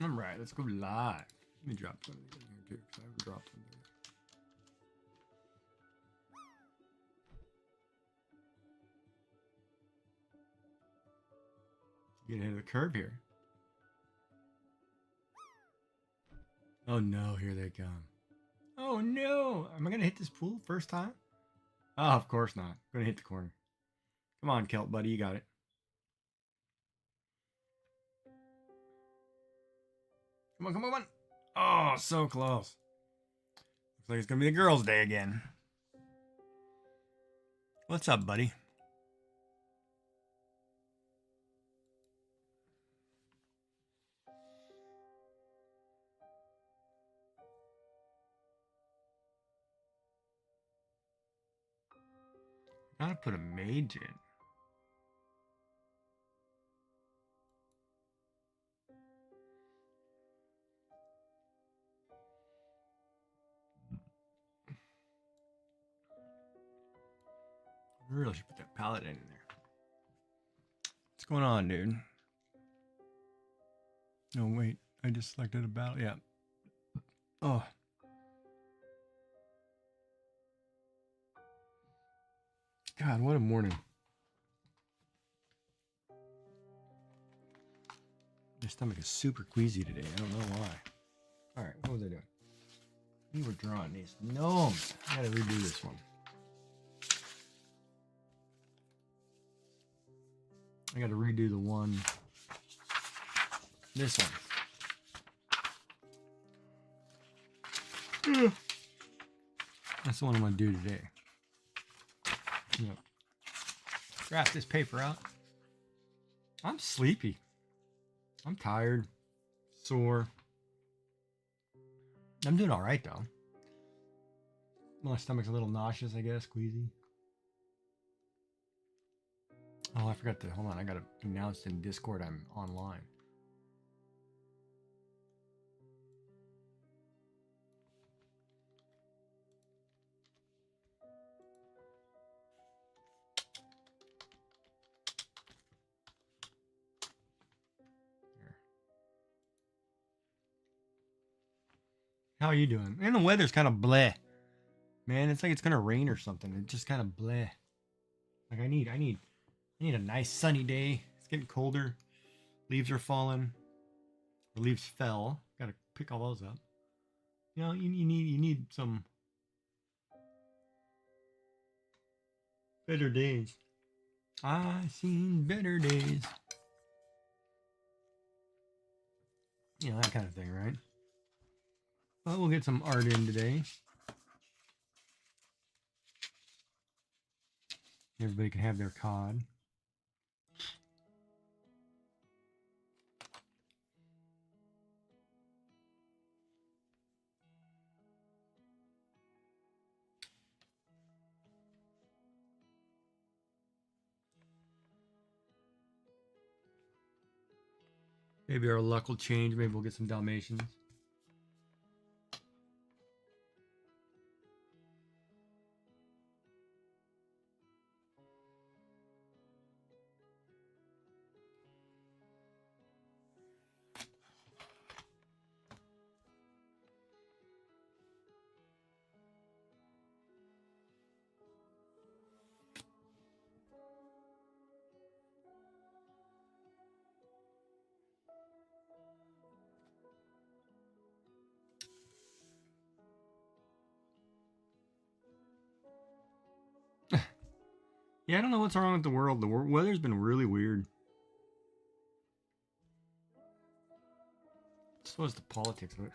Alright, let's go live. Let me drop something in here too, because I haven't dropped something. Get ahead of the curve here. Oh no, here they come. Oh no! Am I gonna hit this pool first time? Oh, of course not. I'm gonna hit the corner. Come on, Kelt buddy, you got it. Come on, come on, come on! Oh, so close. Looks like it's gonna be the girls' day again. What's up, buddy? Gotta put a mage in. I really should put that paladin in there. What's going on, dude? Oh, wait. I just selected a battle. Yeah. Oh. God, what a morning. My stomach is super queasy today. I don't know why. Alright, what was I doing? We were drawing these gnomes. I gotta redo this one. I gotta redo the one. This one. That's the one I'm gonna do today. Yep. Draft this paper out. I'm sleepy. I'm tired. Sore. I'm doing alright though. My stomach's a little nauseous, I guess, queasy. Oh, I forgot to, hold on, I gotta announce in Discord I'm online. There. How are you doing? And the weather's kind of bleh. Man, it's like it's gonna rain or something. It's just kind of bleh. Like I need a nice sunny day. It's getting colder. Leaves are falling. The leaves fell. Gotta pick all those up. You know, you need some better days. I've seen better days. You know, that kind of thing, right? Well, we'll get some art in today. Everybody can have their cod. Maybe our luck will change. Maybe we'll get some Dalmatians. Yeah, I don't know what's wrong with the world. The weather's been really weird. So is the politics of it.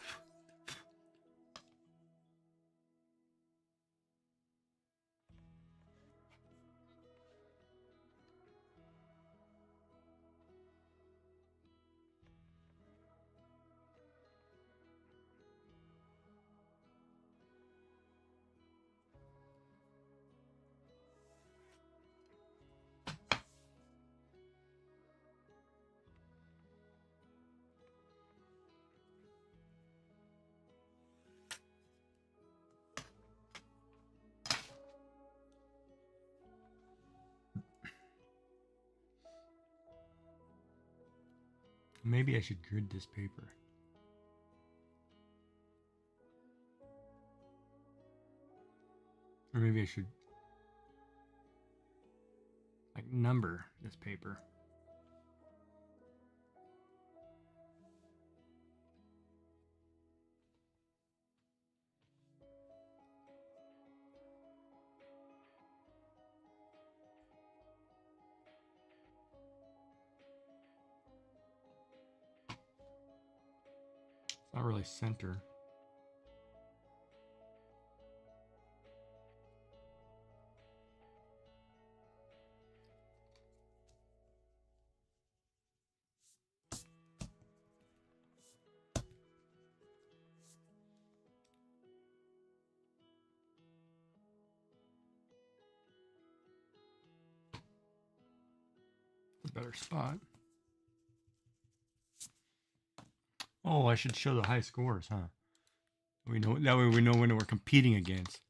Maybe I should grid this paper. Or maybe I should like number this paper. It's not really center. A better spot. Oh, I should show the high scores, huh? We know that way we know when we're competing against.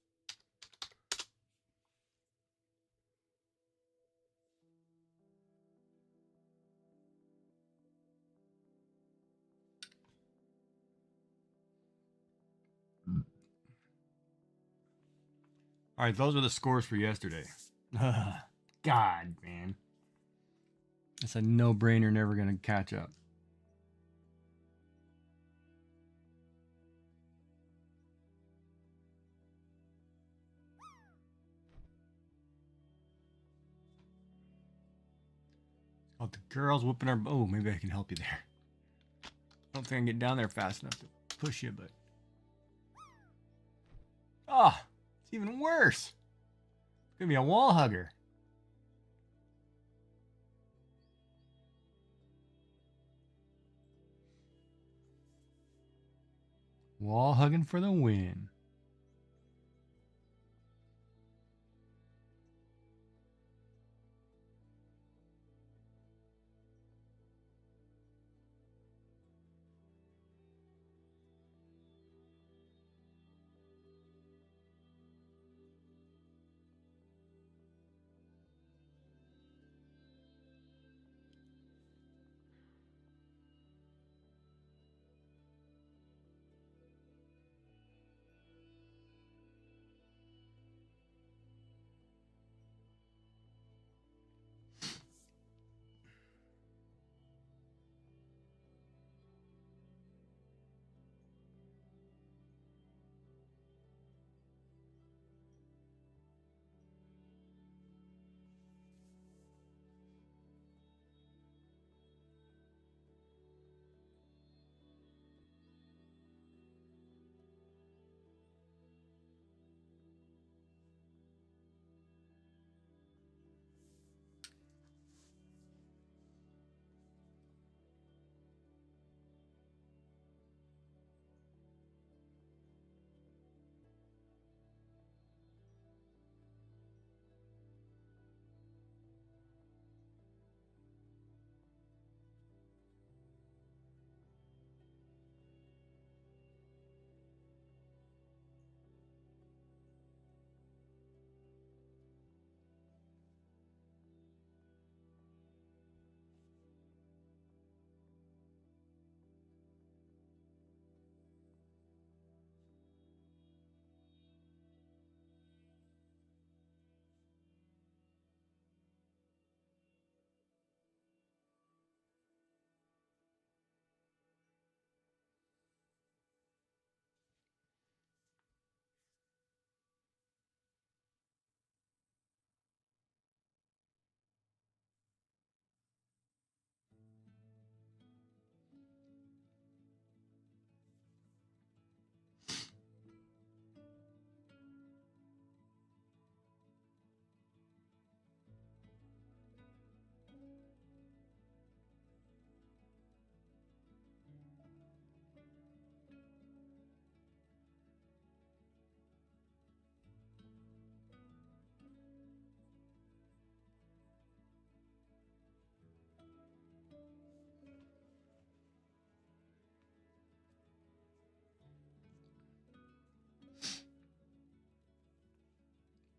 All right, those are the scores for yesterday. God, man. It's a no-brainer, never going to catch up. Oh, the girls whooping our... Oh, maybe I can help you there. I don't think I can get down there fast enough to push you, but... Oh, it's even worse. It's going to be a wall hugger. Wall hugging for the win.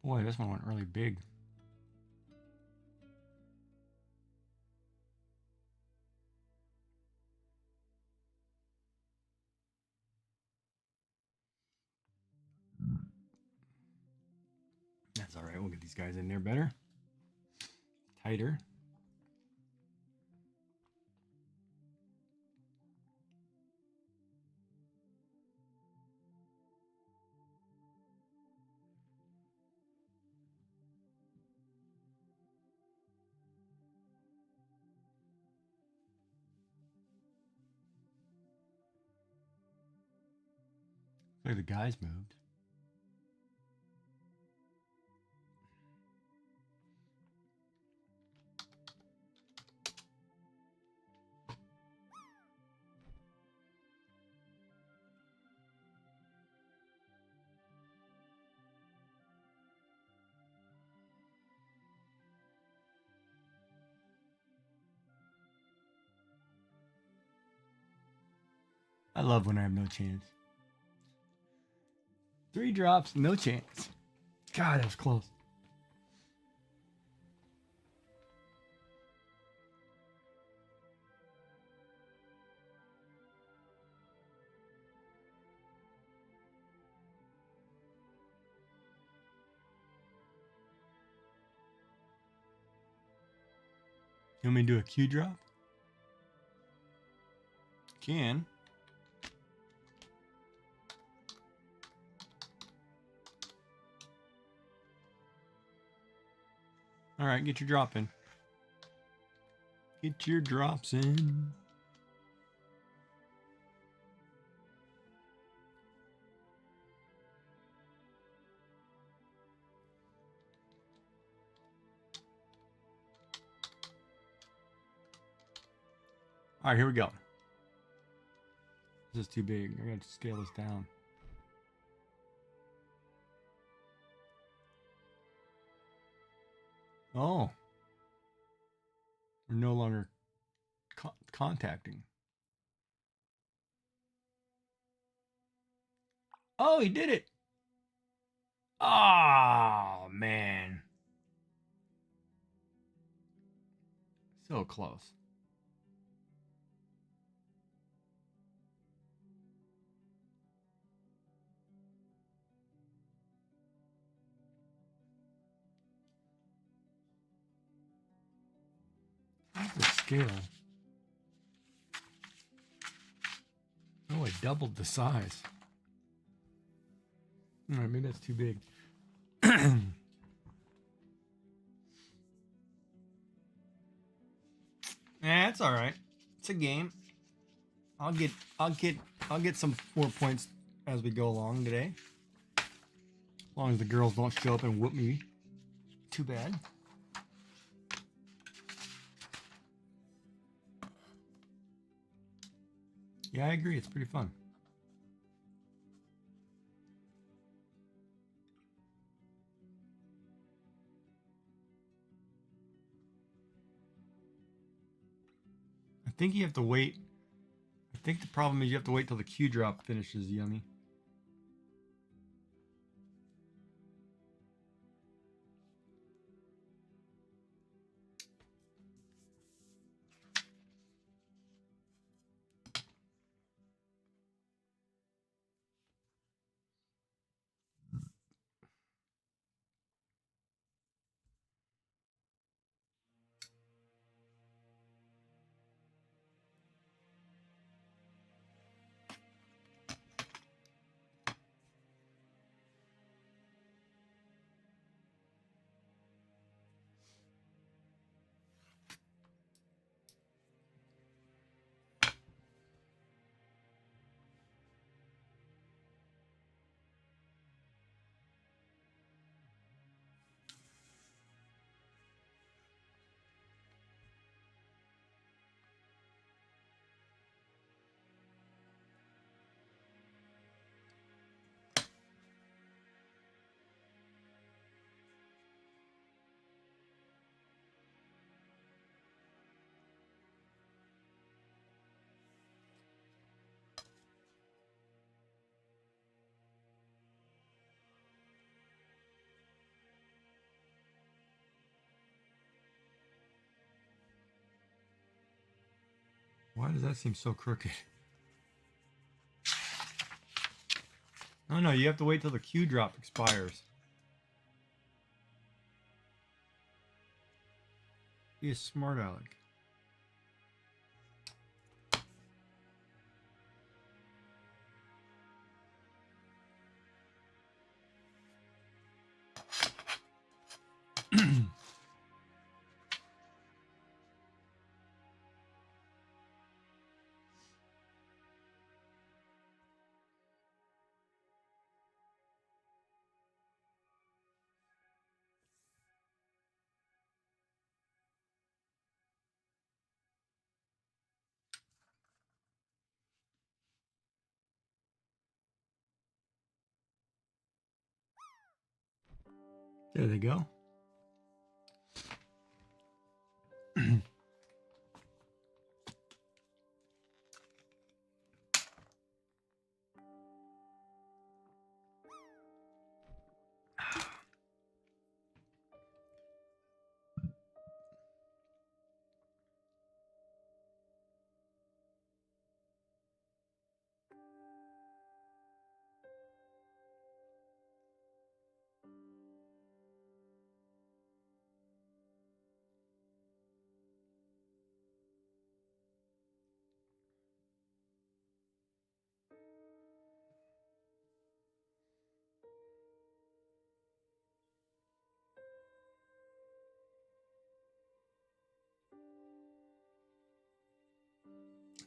Boy, this one went really big. All right, we'll get these guys in there better. Tighter. Look, the guys moved. I love when I have no chance. 3 drops, no chance. God, that was close. You want me to do a Q drop? Can. All right, get your drop in. Get your drops in. All right, here we go. This is too big. I got to scale this down. Oh. We're no longer contacting. Oh, he did it. Oh, man. So close. The scale. Oh, I doubled the size. All right, maybe that's too big. It's all right. It's a game. I'll get some more points as we go along today. As long as the girls don't show up and whoop me. Too bad. Yeah, I agree. It's pretty fun. I think you have to wait. I think the problem is you have to wait till the Q drop finishes, Yummy. Why does that seem so crooked? Oh no, you have to wait till the Q drop expires. Be a smart aleck. There they go.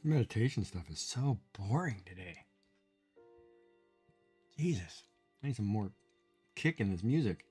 Meditation stuff is so boring today. Jesus. I need some more kick in this music.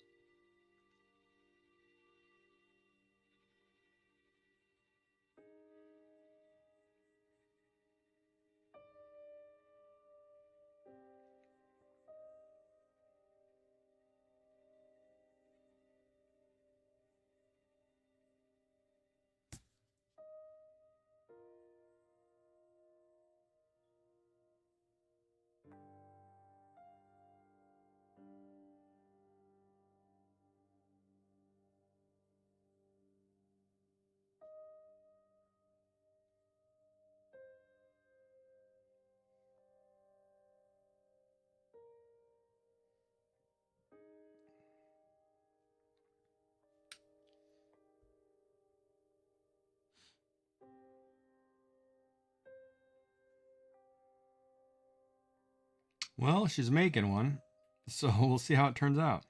Well, she's making one, so we'll see how it turns out.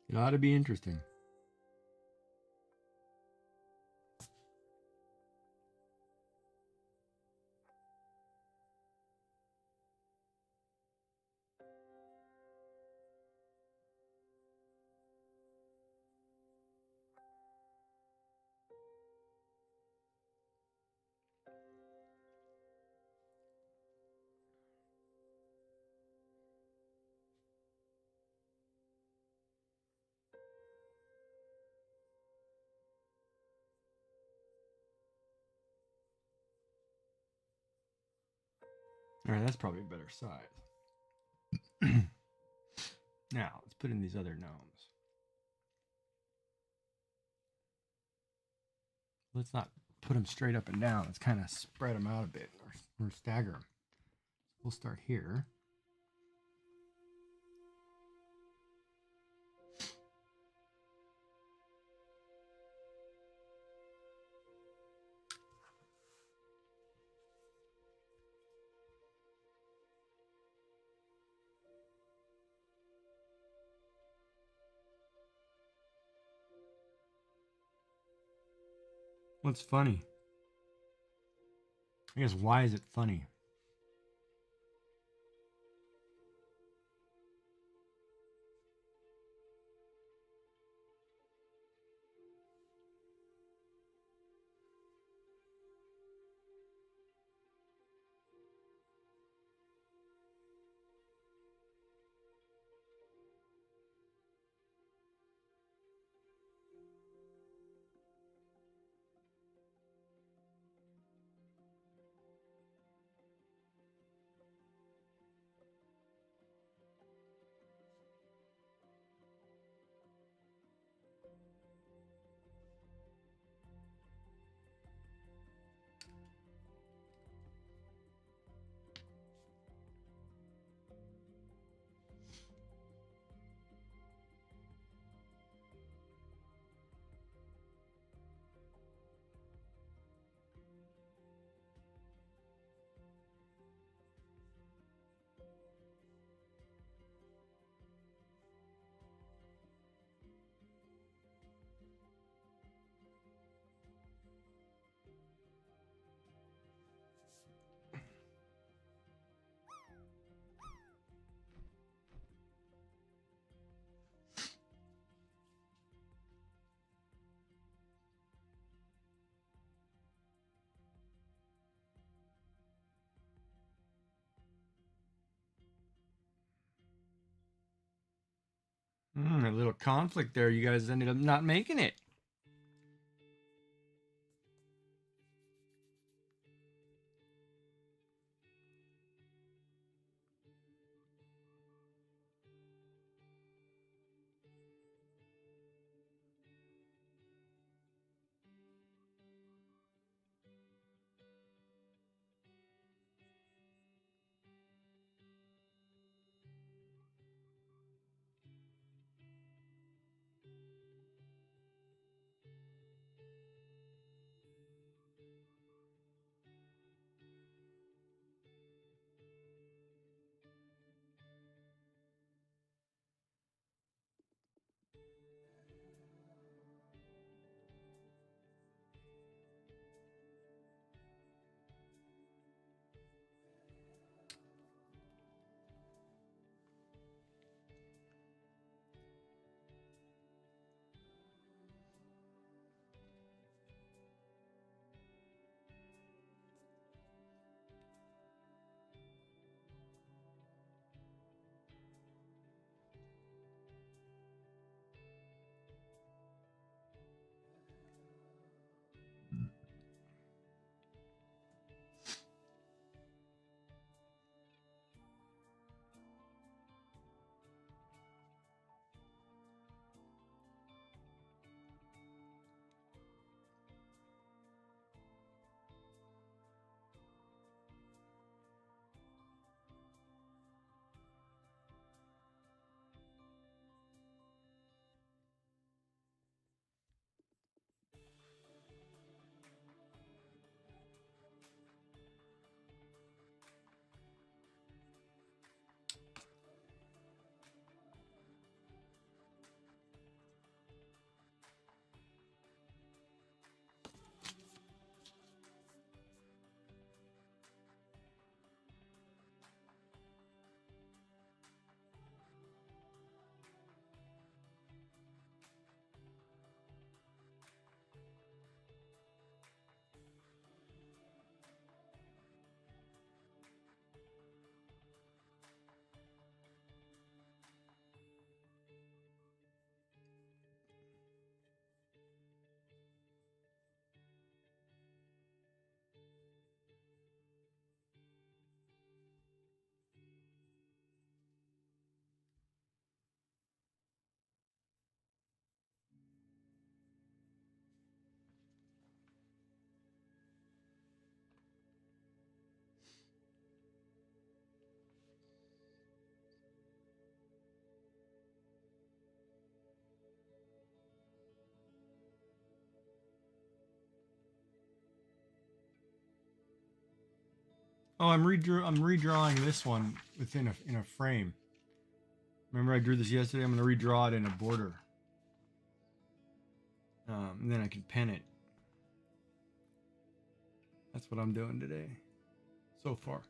It ought to be interesting. All right, that's probably a better size. Now, let's put in these other gnomes. Let's not put them straight up and down. Let's kind of spread them out a bit or stagger them. We'll start here. What's funny? I guess, why is it funny? A little conflict there. You guys ended up not making it. Oh, I'm redrawing this one within in a frame. Remember I drew this yesterday? I'm going to redraw it in a border. And then I can pen it. That's what I'm doing today. So far.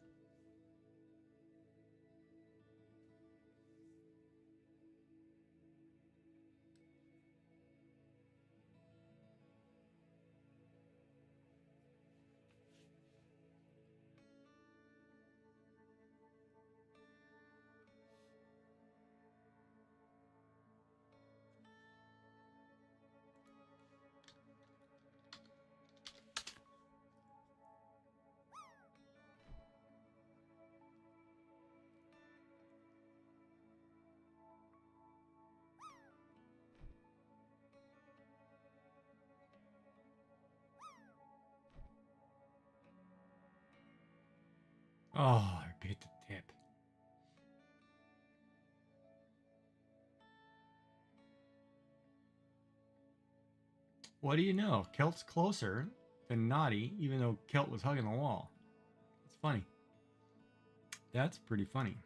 Oh, I bit the tip. What do you know? Kelt's closer than Naughty, even though Kelt was hugging the wall. It's funny. That's pretty funny.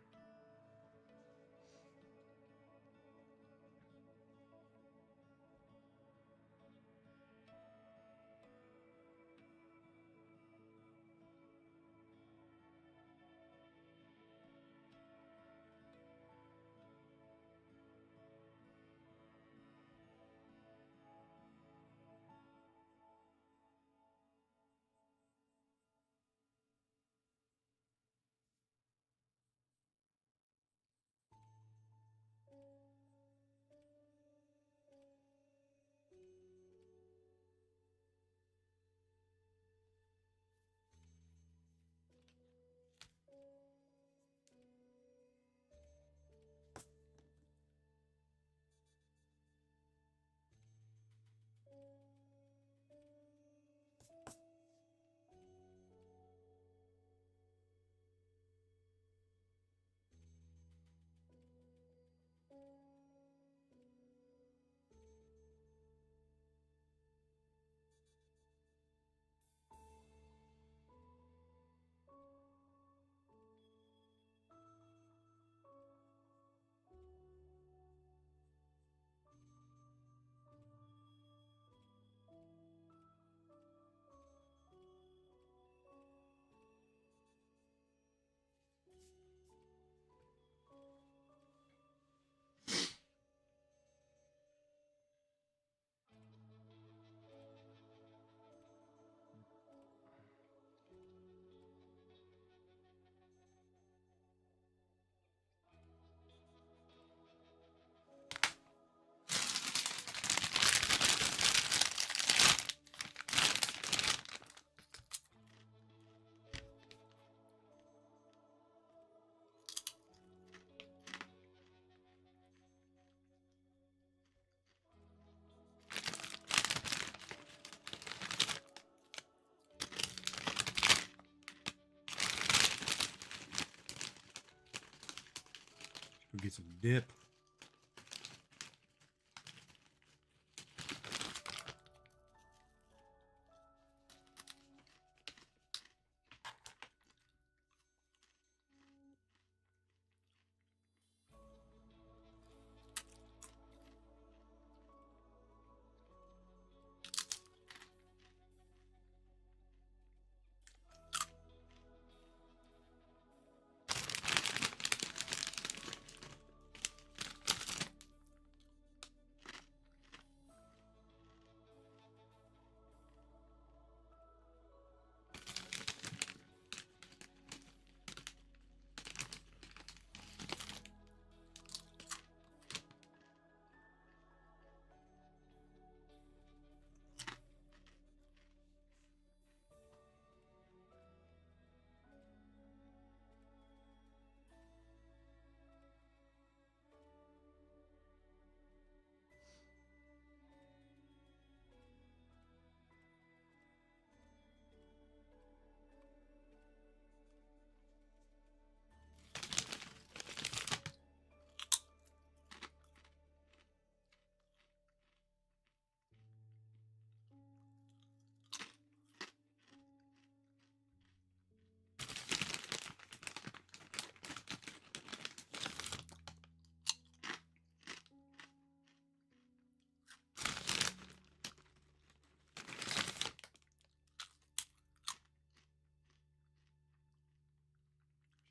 get some dip.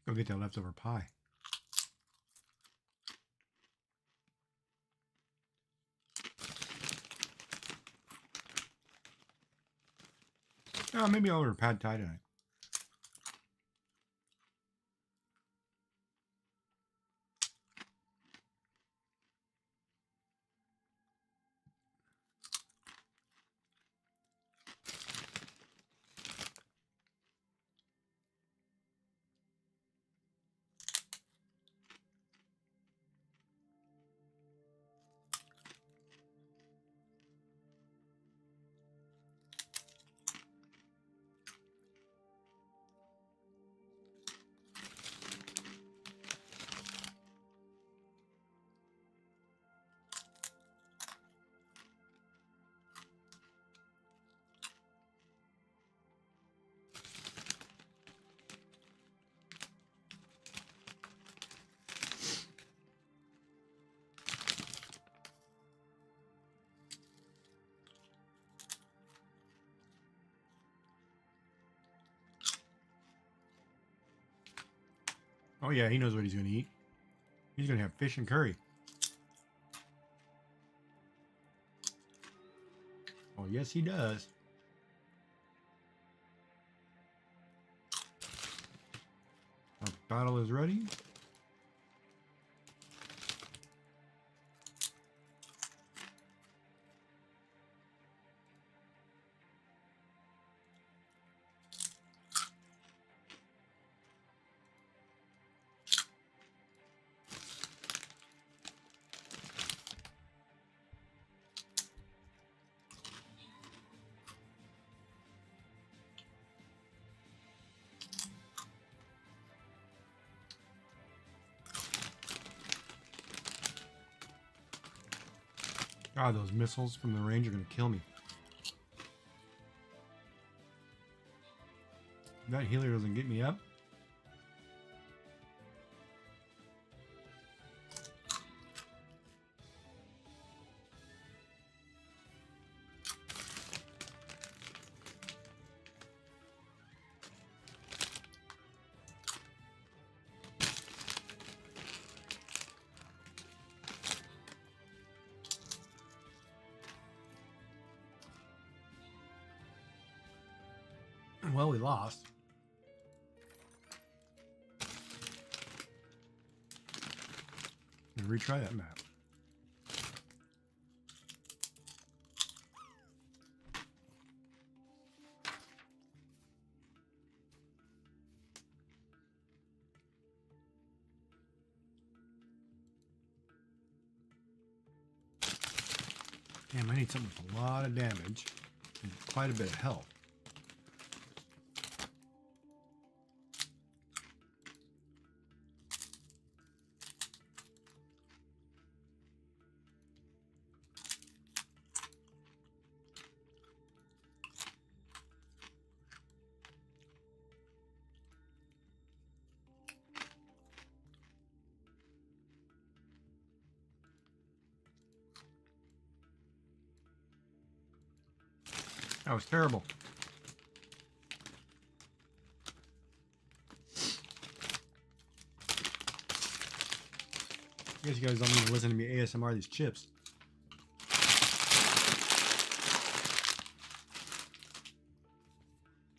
Go get that leftover pie. Oh, maybe I'll order pad thai tonight. Oh yeah, he knows what he's going to eat. He's going to have fish and curry. Oh yes, he does. Our battle is ready. God, those missiles from the range are going to kill me. If that healer doesn't get me up. Well, we lost. And retry that map. Damn, I need something with a lot of damage and quite a bit of health. That was terrible. I guess you guys don't need to listen to me ASMR these chips.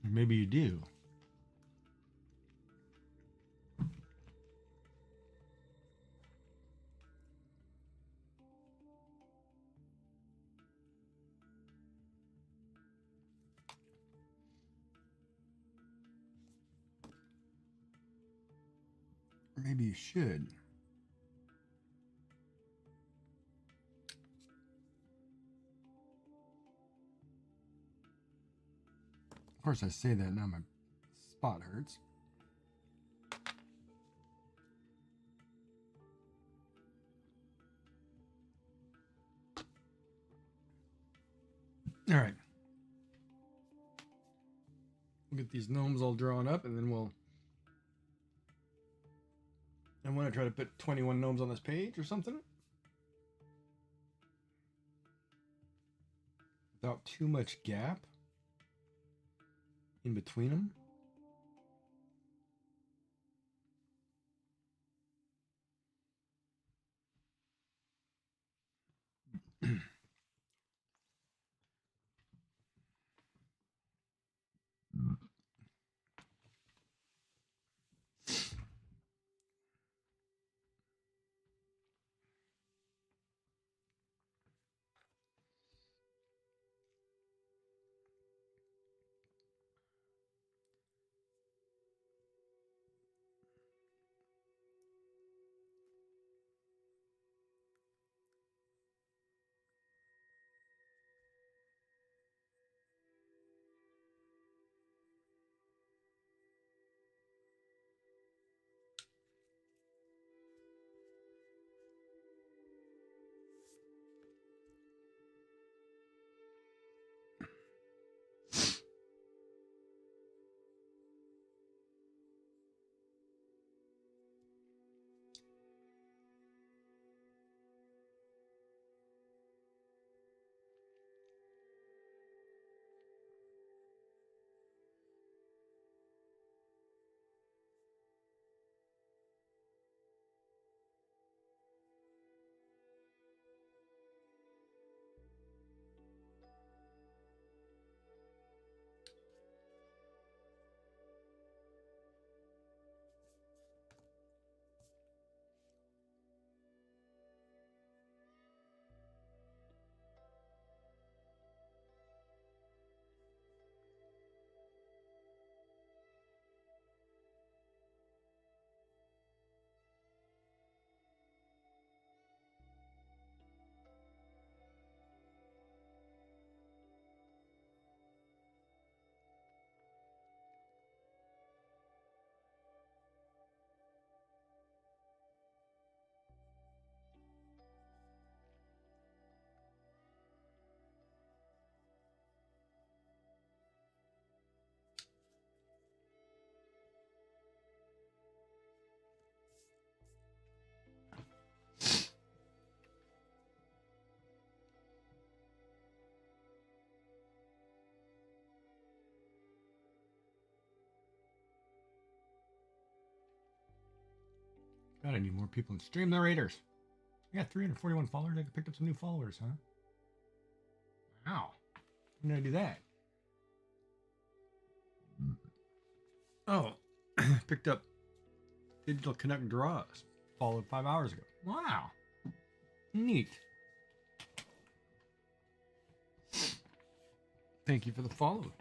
Or maybe you do. Or maybe you should. Of course, I say that now my spot hurts. All right. We'll get these gnomes all drawn up, and then we'll... I want to try to put 21 gnomes on this page or something. Without too much gap in between them. God, I need more people in Stream the Raiders. I got 341 followers. I picked up some new followers, huh? Wow. When did I do that? Oh, picked up Digital Connect Draws. Followed 5 hours ago. Wow. Neat. Thank you for the follow.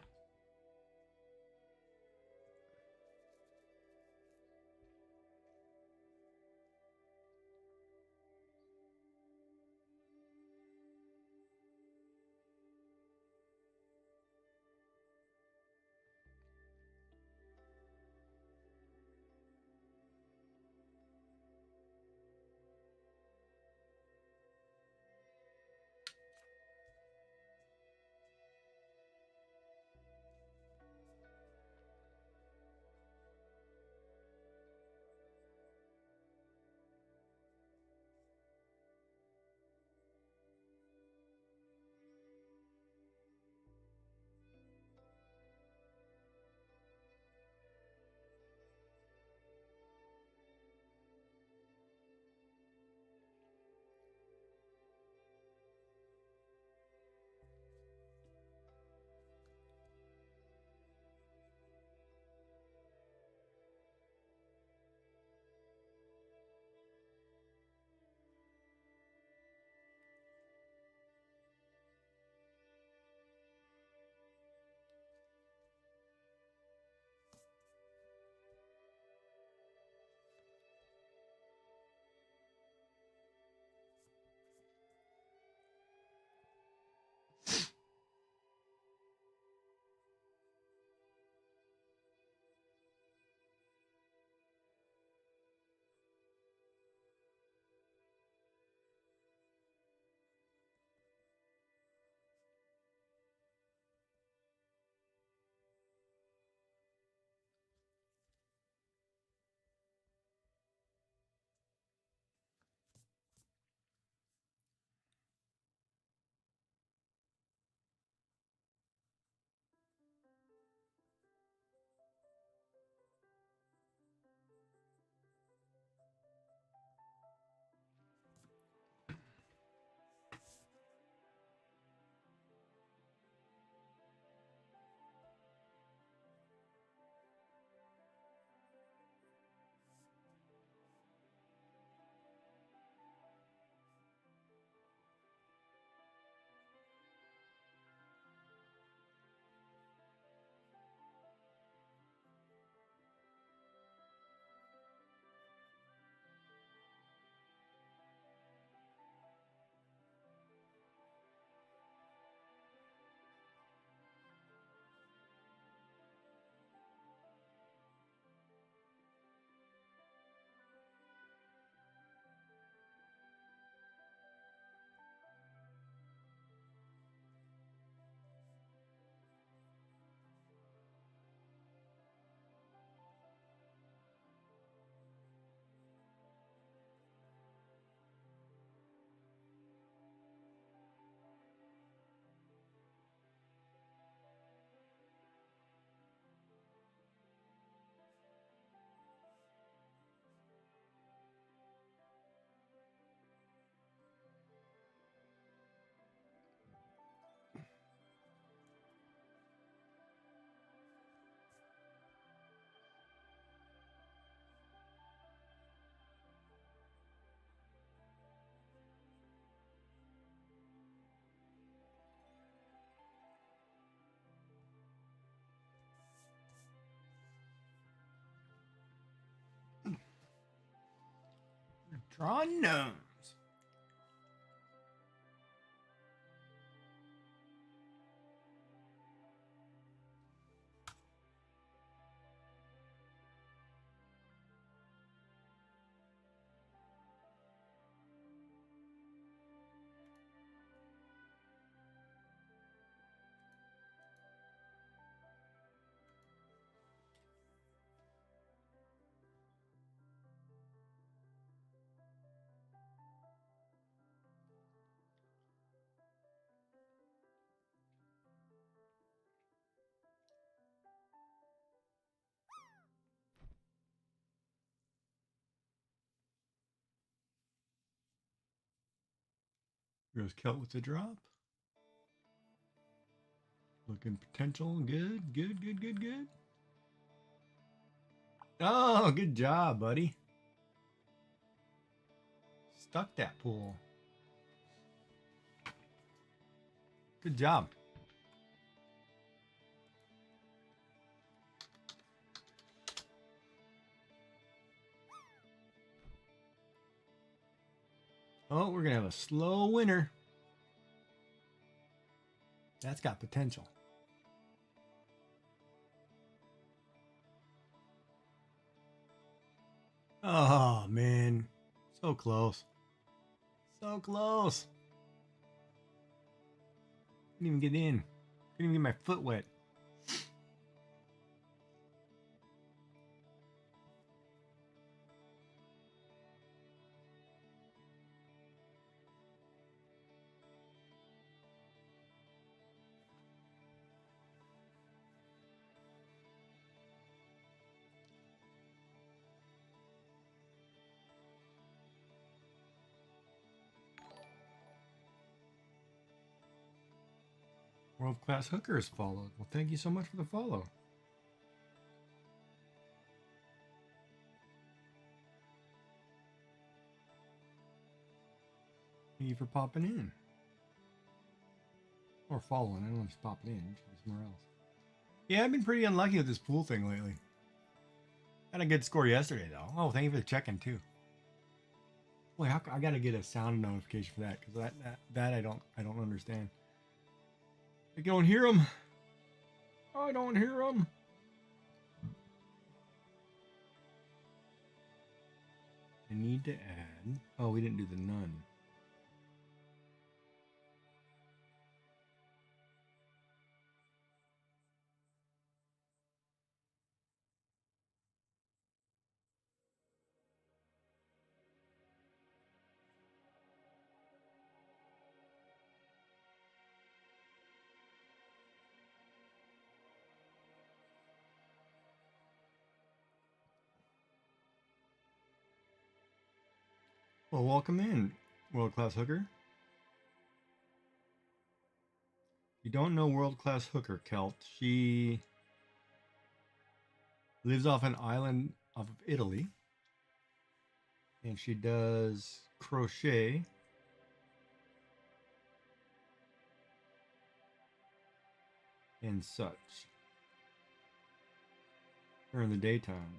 Draw gnomes. Goes Celt with the drop. Looking potential. Good, good, good, good, good. Oh, good job, buddy. Stuck that pool. Good job. Oh, we're going to have a slow winner. That's got potential. Oh, man. So close. So close. Couldn't even get in. Couldn't even get my foot wet. World Class Hooker is followed. Well, thank you so much for the follow. Thank you for popping in. Or following. I don't know if it's popping in. It should be somewhere else. Yeah, I've been pretty unlucky with this pool thing lately. Had a good score yesterday, though. Oh, thank you for the check-in, too. Wait, I gotta get a sound notification for that, because that I don't understand. I don't hear them. I don't hear them. I need to add. Oh, we didn't do the nun. Well, welcome in, World Class Hooker. If you don't know World Class Hooker, Celt, she lives off an island off of Italy. And she does crochet and such during the daytime,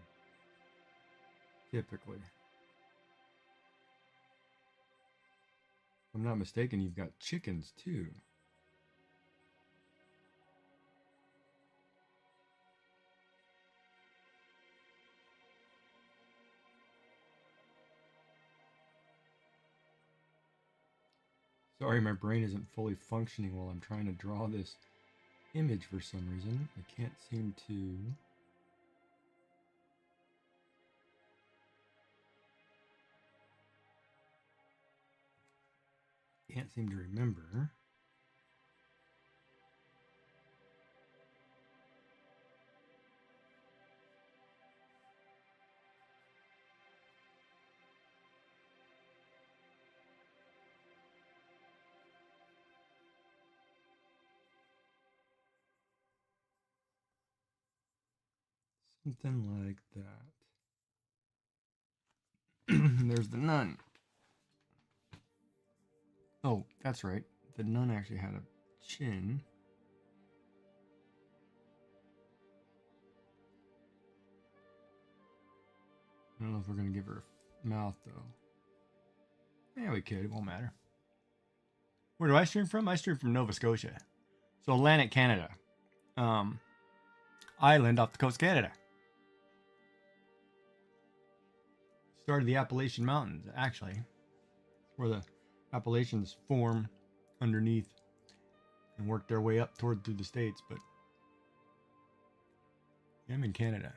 typically. If I'm not mistaken, you've got chickens too. Sorry, my brain isn't fully functioning while I'm trying to draw this image for some reason. I can't seem to... Can't seem to remember. Something like that. There's the nun. Oh, that's right. The nun actually had a chin. I don't know if we're going to give her a mouth, though. Yeah, we could. It won't matter. Where do I stream from? I stream from Nova Scotia. So Atlantic Canada. Island off the coast of Canada. Started the Appalachian Mountains, actually. Where the Appalachians form underneath and work their way up through the states, but I'm in Canada.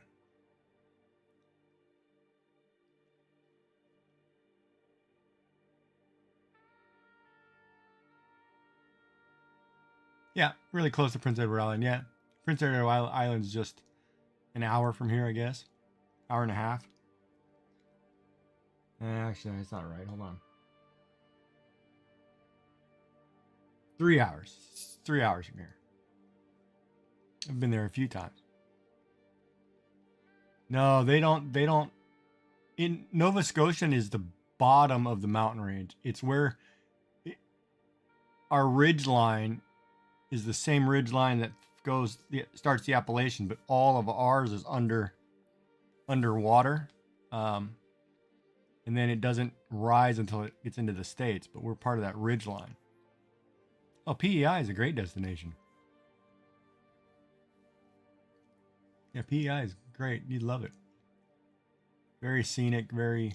Yeah, really close to Prince Edward Island. Yeah, Prince Edward Island is just an hour from here, I guess. Hour and a half. Actually, that's not right. Hold on. 3 hours. It's 3 hours from here. I've been there a few times. No, they don't. In Nova Scotian is the bottom of the mountain range. It's where our ridge line is the same ridge line that starts the Appalachian, but all of ours is underwater. And then it doesn't rise until it gets into the States, but we're part of that ridge line. Oh, PEI is a great destination. Yeah, PEI is great. You'd love it. Very scenic, very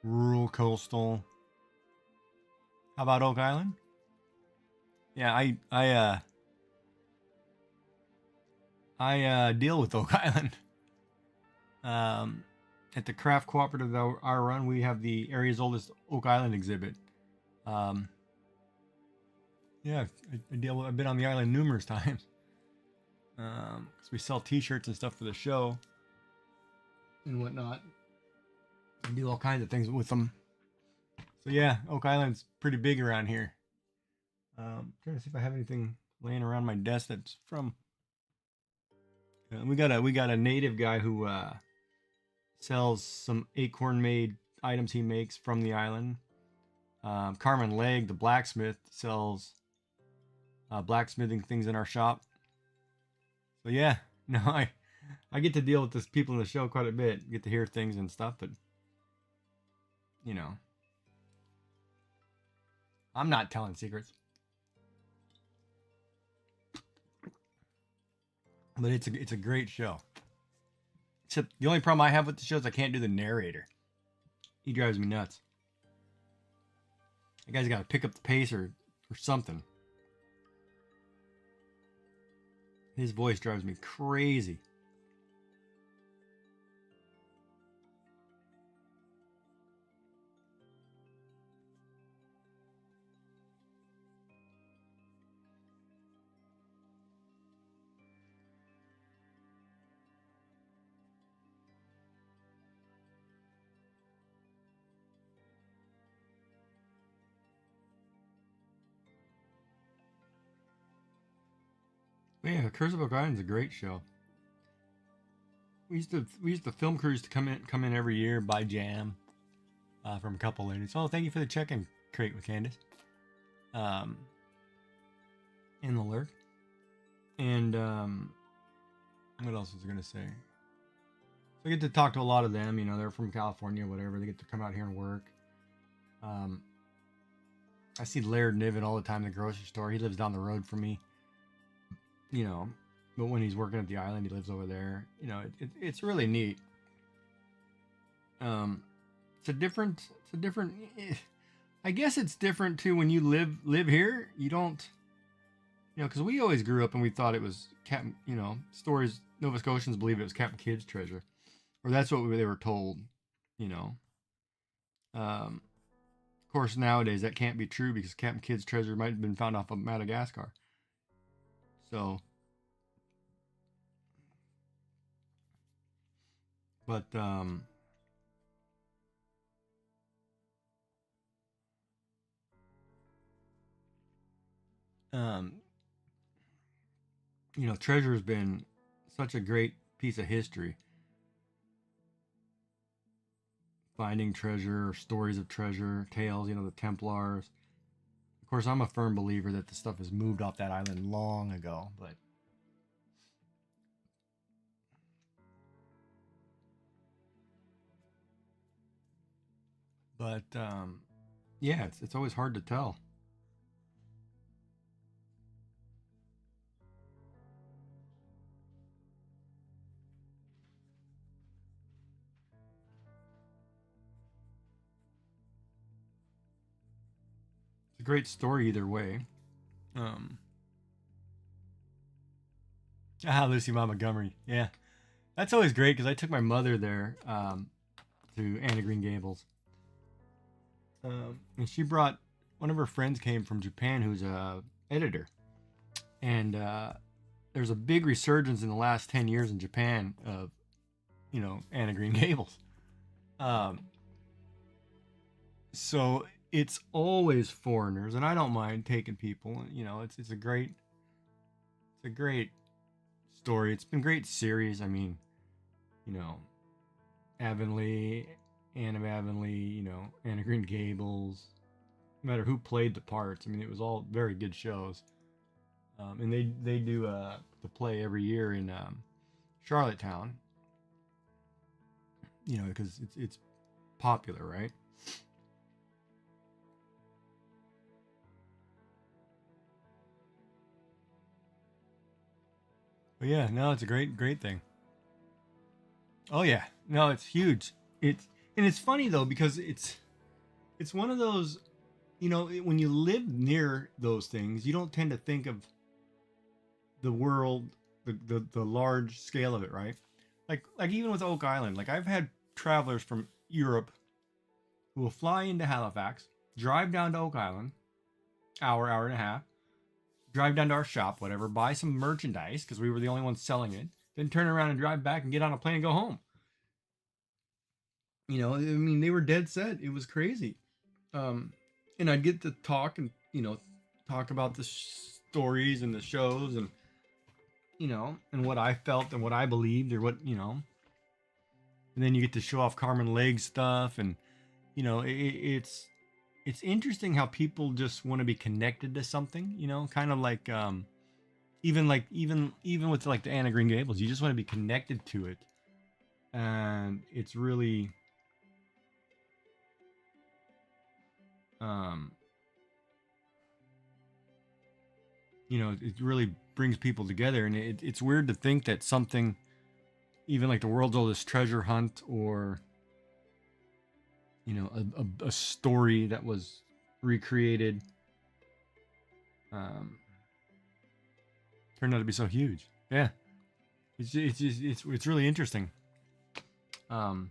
rural, coastal. How about Oak Island? Yeah, I deal with Oak Island. At the craft cooperative that I run, we have the area's oldest Oak Island exhibit. Yeah, I've been on the island numerous times. Because we sell T-shirts and stuff for the show and whatnot. We do all kinds of things with them. So yeah, Oak Island's pretty big around here. Trying to see if I have anything laying around my desk that's from. We got a native guy who sells some acorn-made items he makes from the island. Carmen Legg, the blacksmith, sells blacksmithing things in our shop. So yeah, no, I get to deal with these people in the show quite a bit. Get to hear things and stuff, but you know, I'm not telling secrets. But it's a great show. Except the only problem I have with the show is I can't do the narrator. He drives me nuts. That guy's got to pick up the pace or something. His voice drives me crazy. But yeah, Curse of Oak Island's a great show. We used to film crews to come in every year, buy jam from a couple ladies. Oh, thank you for the check-in crate with Candace. In the Lurk. And what else was I gonna say? So I get to talk to a lot of them. You know, they're from California, whatever. They get to come out here and work. I see Laird Niven all the time in the grocery store. He lives down the road from me. You know, but when he's working at the island, he lives over there. You know, it's really neat. It's a different. I guess it's different too when you live here. You don't, you know, because we always grew up and we thought it was Captain. You know, stories. Nova Scotians believe it was Captain Kidd's treasure, or that's what they were told. You know. Of course, nowadays that can't be true because Captain Kidd's treasure might have been found off of Madagascar. So, but you know, treasure has been such a great piece of history. Finding treasure, stories of treasure, tales, you know, the Templars. Of course, I'm a firm believer that the stuff has moved off that island long ago, but But yeah, it's always hard to tell. It's a great story either way. Um, Lucy Montgomery. Yeah, that's always great because I took my mother there to Anne of Green Gables, and she brought one of her friends came from Japan who's a editor, and there's a big resurgence in the last 10 years in Japan of Anne of Green Gables. Um, so it's always foreigners, and I don't mind taking people. It's a great story. It's been a great series. I mean, you know, Avonlea, Anne of Avonlea, Anne of Green Gables. No matter who played the parts, I mean, it was all very good shows. And they do the play every year in Charlottetown. Because it's popular, right? But yeah, no, it's a great thing. Oh yeah, no, it's huge. It's funny though because it's one of those, when you live near those things, you don't tend to think of the world, the large scale of it, right? Like even with Oak Island, like I've had travelers from Europe who will fly into Halifax, drive down to Oak Island, hour and a half, drive down to our shop, whatever, buy some merchandise because we were the only ones selling it, then turn around and drive back and get on a plane and go home. I mean, they were dead set. It was crazy. Um, and I'd get to talk and talk about the stories and the shows and and what I felt and what I believed or what and then you get to show off Carmen Leg stuff and it's interesting how people just want to be connected to something, kind of like even with like the Anne of Green Gables, you just want to be connected to it, and it's really um it really brings people together, and it's weird to think that something even like the world's oldest treasure hunt or a story that was recreated um turned out to be so huge. Yeah, it's really interesting. um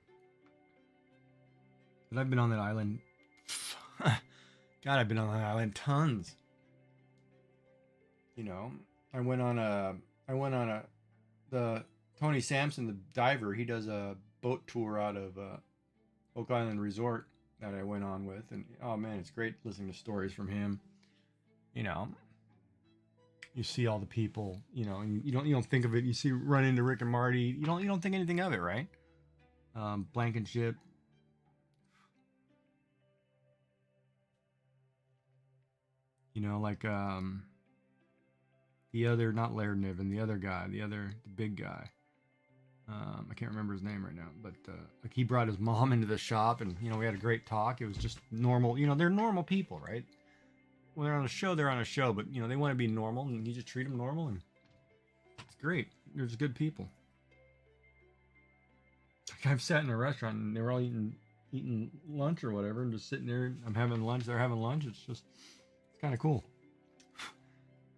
but I've been on that island. God, I've been on that island tons. you know I went on a the Tony Sampson, the diver, he does a boat tour out of Oak Island Resort that I went on with, and oh man, it's great listening to stories from him. You know, you see all the people, and you don't think of it. You see run into Rick and Marty, you don't think anything of it, right? Blankenship, like the other, not Laird Niven, the other guy, the big guy. I can't remember his name right now, but like he brought his mom into the shop, and we had a great talk. It was just normal. They're normal people, right? When they're on a show, they're on a show, but they want to be normal, and you just treat them normal, and it's great. There's good people. Like I've sat in a restaurant and they were all eating lunch or whatever, and just sitting there. I'm having lunch. They're having lunch. It's kind of cool.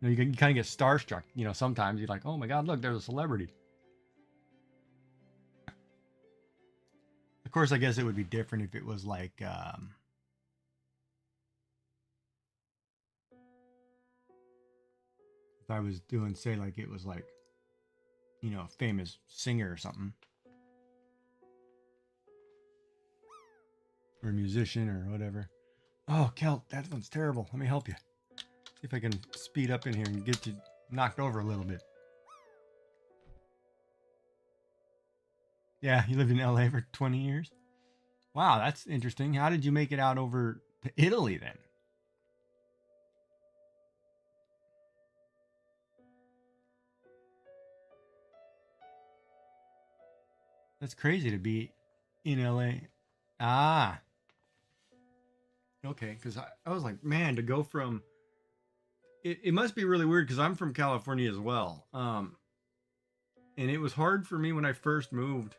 You kind of get starstruck. Sometimes you're like, oh my god, look, there's a celebrity. Of course, I guess it would be different if it was like if I was doing, say, like it was like a famous singer or something, or a musician or whatever. Oh, Kelt, that one's terrible. Let me help you. See if I can speed up in here and get you knocked over a little bit. Yeah, you lived in LA for 20 years? Wow, that's interesting. How did you make it out over to Italy then? That's crazy to be in LA. Ah, Okay, because I was like, man, to go from it must be really weird because I'm from California as well. And it was hard for me when I first moved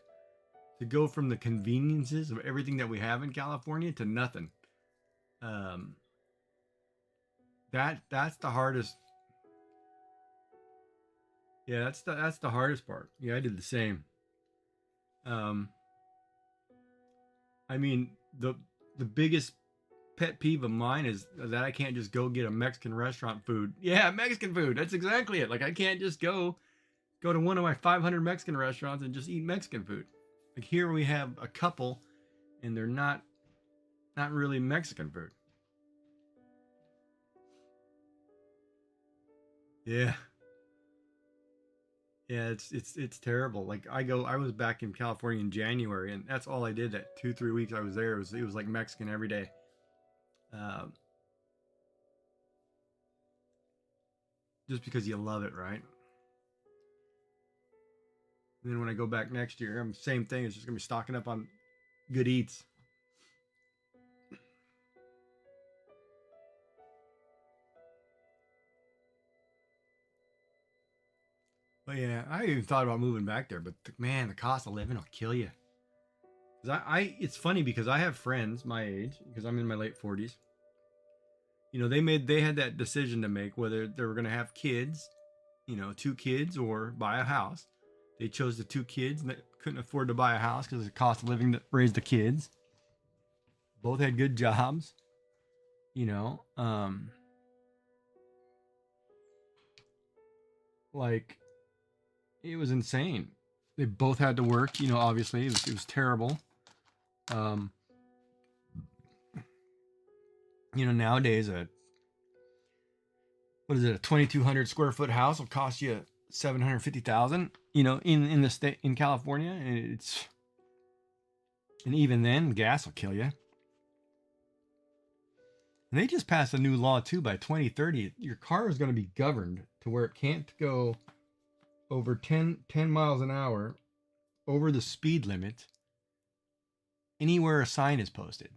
to go from the conveniences of everything that we have in California to nothing. Um, that's the hardest. Yeah, that's the hardest part. Yeah, I did the same. Um, I mean the biggest pet peeve of mine is that I can't just go get a Mexican restaurant food. Yeah, Mexican food. That's exactly it. Like I can't just go to one of my 500 Mexican restaurants and just eat Mexican food. Like here we have a couple, and they're not really Mexican food. Yeah, yeah, it's terrible. Like I was back in California in January, and that's all I did. That 2 3 weeks I was there, it was like Mexican every day. Um, just because you love it, right? And then when I go back next year, I'm same thing. It's just gonna be stocking up on good eats. But yeah, I even thought about moving back there, but man, the cost of living will kill you. 'Cause it's funny because I have friends my age because I'm in my late 40s. They had that decision to make whether they were going to have kids, 2 kids or buy a house. They chose the 2 kids and they couldn't afford to buy a house because of the cost of living to raise the kids. Both had good jobs, you know. Like it was insane. They both had to work, obviously it was terrible. Um, Nowadays what is it, a 2,200 square foot house will cost you 750,000, in the state in California. And even then gas will kill you. And they just passed a new law too. By 2030 your car is going to be governed to where it can't go over 10 miles an hour over the speed limit anywhere a sign is posted.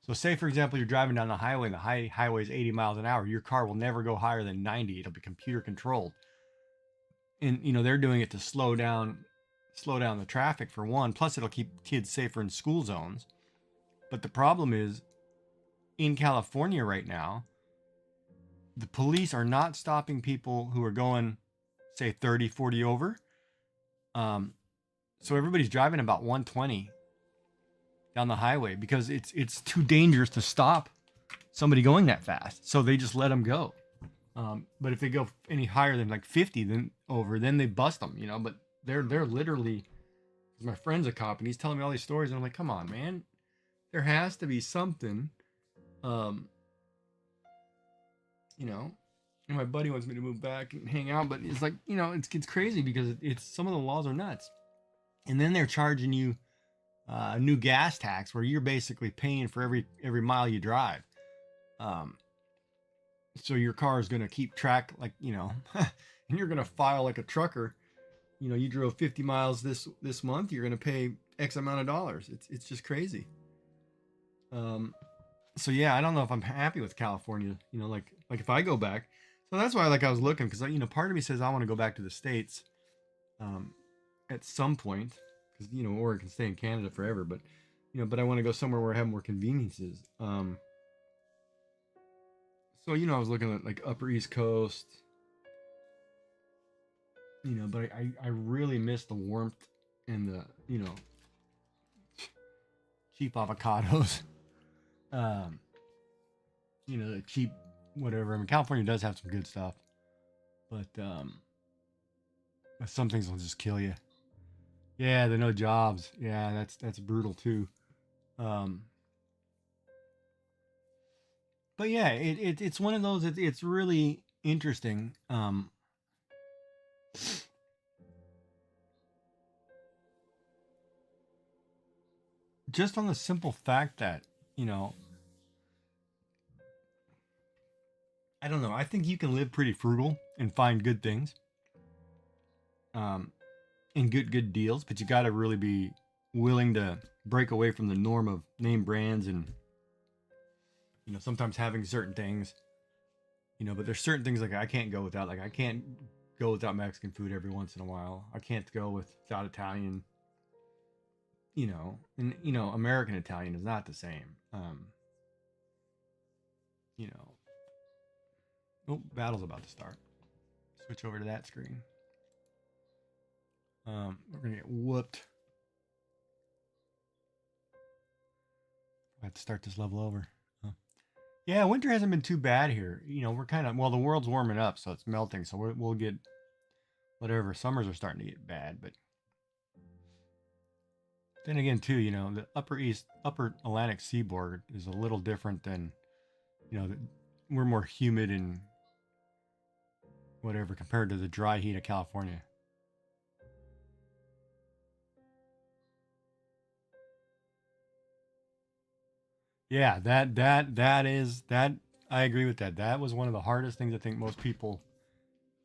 So say for example you're driving down the highway and the highway is 80 miles an hour, your car will never go higher than 90. It'll be computer controlled. And they're doing it to slow down the traffic for one, plus it'll keep kids safer in school zones. But the problem is in California right now, the police are not stopping people who are going say 30 40 over. So everybody's driving about 120 down the highway because it's too dangerous to stop somebody going that fast. So they just let them go. But if they go any higher than like 50 then they bust them, but they're literally, my friend's a cop and he's telling me all these stories and I'm like, come on, man, there has to be something. um and my buddy wants me to move back and hang out, but it's like, it's crazy because it's some of the laws are nuts. And then they're charging you a new gas tax where you're basically paying for every mile you drive. um so your car is going to keep track, like, and you're going to file like a trucker. You drove 50 miles this month, you're going to pay X amount of dollars. It's just crazy. So yeah, I don't know if I'm happy with California, like if I go back. So that's why, like, I was looking because, part of me says I want to go back to the States at some point because, or I can stay in Canada forever, but I want to go somewhere where I have more conveniences. So, I was looking at like Upper East Coast, but I really miss the warmth and the, cheap avocados. um, the cheap whatever. I mean, California does have some good stuff, but some things will just kill you. Yeah, the no jobs. Yeah, that's brutal too. Um, but yeah, it's one of those. It's really interesting. Just on the simple fact that, you know, I don't know. I think you can live pretty frugal and find good things, um, and good deals, but you got to really be willing to break away from the norm of name brands and, You know, sometimes having certain things, you know, but there's certain things like I can't go without. Like I can't go without Mexican food every once in a while. I can't go without Italian. You know, and you know, American Italian is not the same. You know, oh, battle's about to start. Switch over to that screen. We're gonna get whooped. I have to start this level over. Yeah, winter hasn't been too bad here. You know, we're kind of, well, the world's warming up, so it's melting. So we'll get whatever. Summers are starting to get bad, but then again, too, you know, the upper Atlantic seaboard is a little different than, you know, we're more humid and whatever compared to the dry heat of California. Yeah, that I agree with that. That was one of the hardest things I think most people,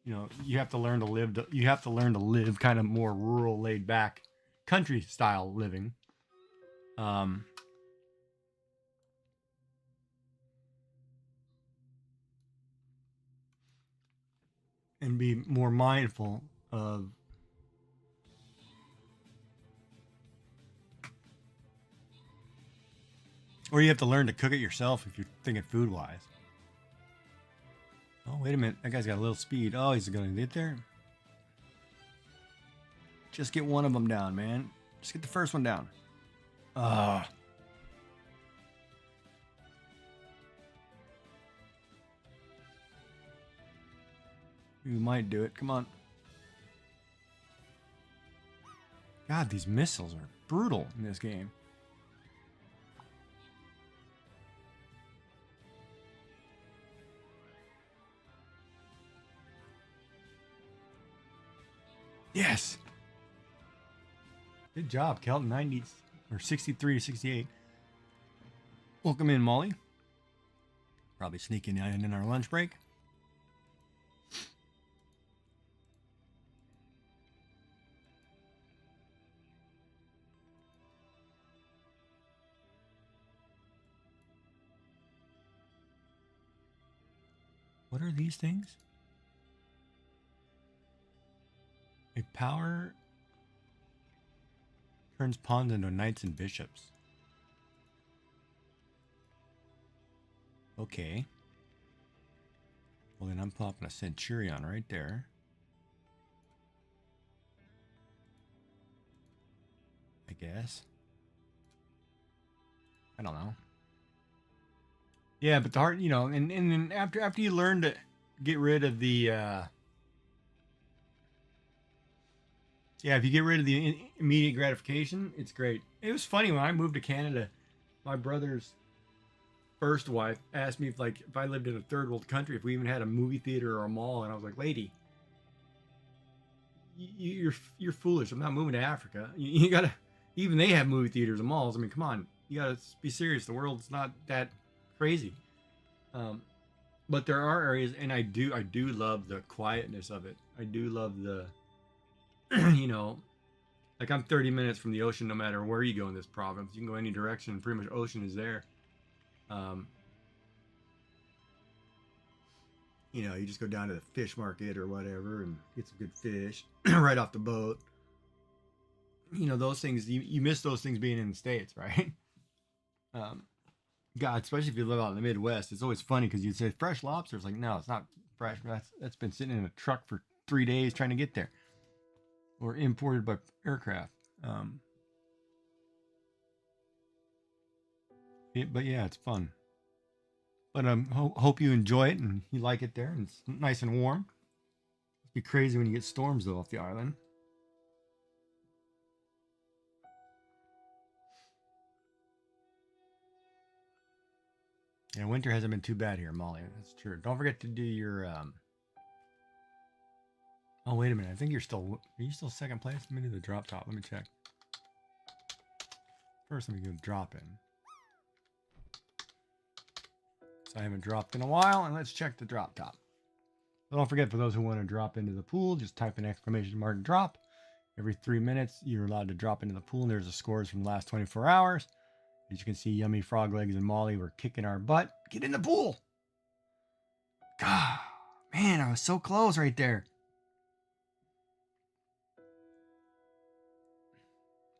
you know, you have to learn to live you have to learn to live kind of more rural, laid back, country style living. Um and be more mindful of, or you have to learn to cook it yourself if you're thinking food wise. Oh, wait a minute. That guy's got a little speed. Oh, he's going to get there. Just get one of them down, man. Just get the first one down. You might do it. Come on. God, these missiles are brutal in this game. Yes. Good job, Kelton. 90 or 63 to 68. Welcome in, Molly. Probably sneaking in our lunch break. What are these things? A power turns pawns into knights and bishops. Okay. Well, then I'm popping a centurion right there. I guess. I don't know. Yeah, but the hard, you know, and then after you learn to get rid of the yeah, if you get rid of the immediate gratification, it's great. It was funny when I moved to Canada, my brother's first wife asked me if I lived in a third world country, if we even had a movie theater or a mall, and I was like, lady, you're foolish. I'm not moving to Africa. You gotta, even they have movie theaters and malls. I mean, come on, you gotta be serious. The world's not that crazy. But there are areas, and I do love the quietness of it. I do love the, you know, like I'm 30 minutes from the ocean no matter where you go in this province. You can go any direction, pretty much ocean is there. You know, you just go down to the fish market or whatever and get some good fish right off the boat. You know, those things, you miss those things being in the States, right? God, especially if you live out in the Midwest, it's always funny because you'd say fresh lobster. It's like, no, it's not fresh. That's been sitting in a truck for 3 days trying to get there, or imported by aircraft. But yeah, it's fun. But hope you enjoy it and you like it there, and it's nice and warm. It'd be crazy when you get storms though off the island. Yeah, winter hasn't been too bad here, Molly. That's true. Don't forget to do your. Oh wait a minute. I think you're still. Are you still second place? Let me do the drop top. Let me check. First, let me go drop in. So I haven't dropped in a while, and let's check the drop top. So don't forget, for those who want to drop into the pool, just type an exclamation mark drop. Every 3 minutes, you're allowed to drop into the pool. And there's the scores from the last 24 hours. As you can see, Yummy Frog Legs and Molly were kicking our butt. Get in the pool! God, man, I was so close right there.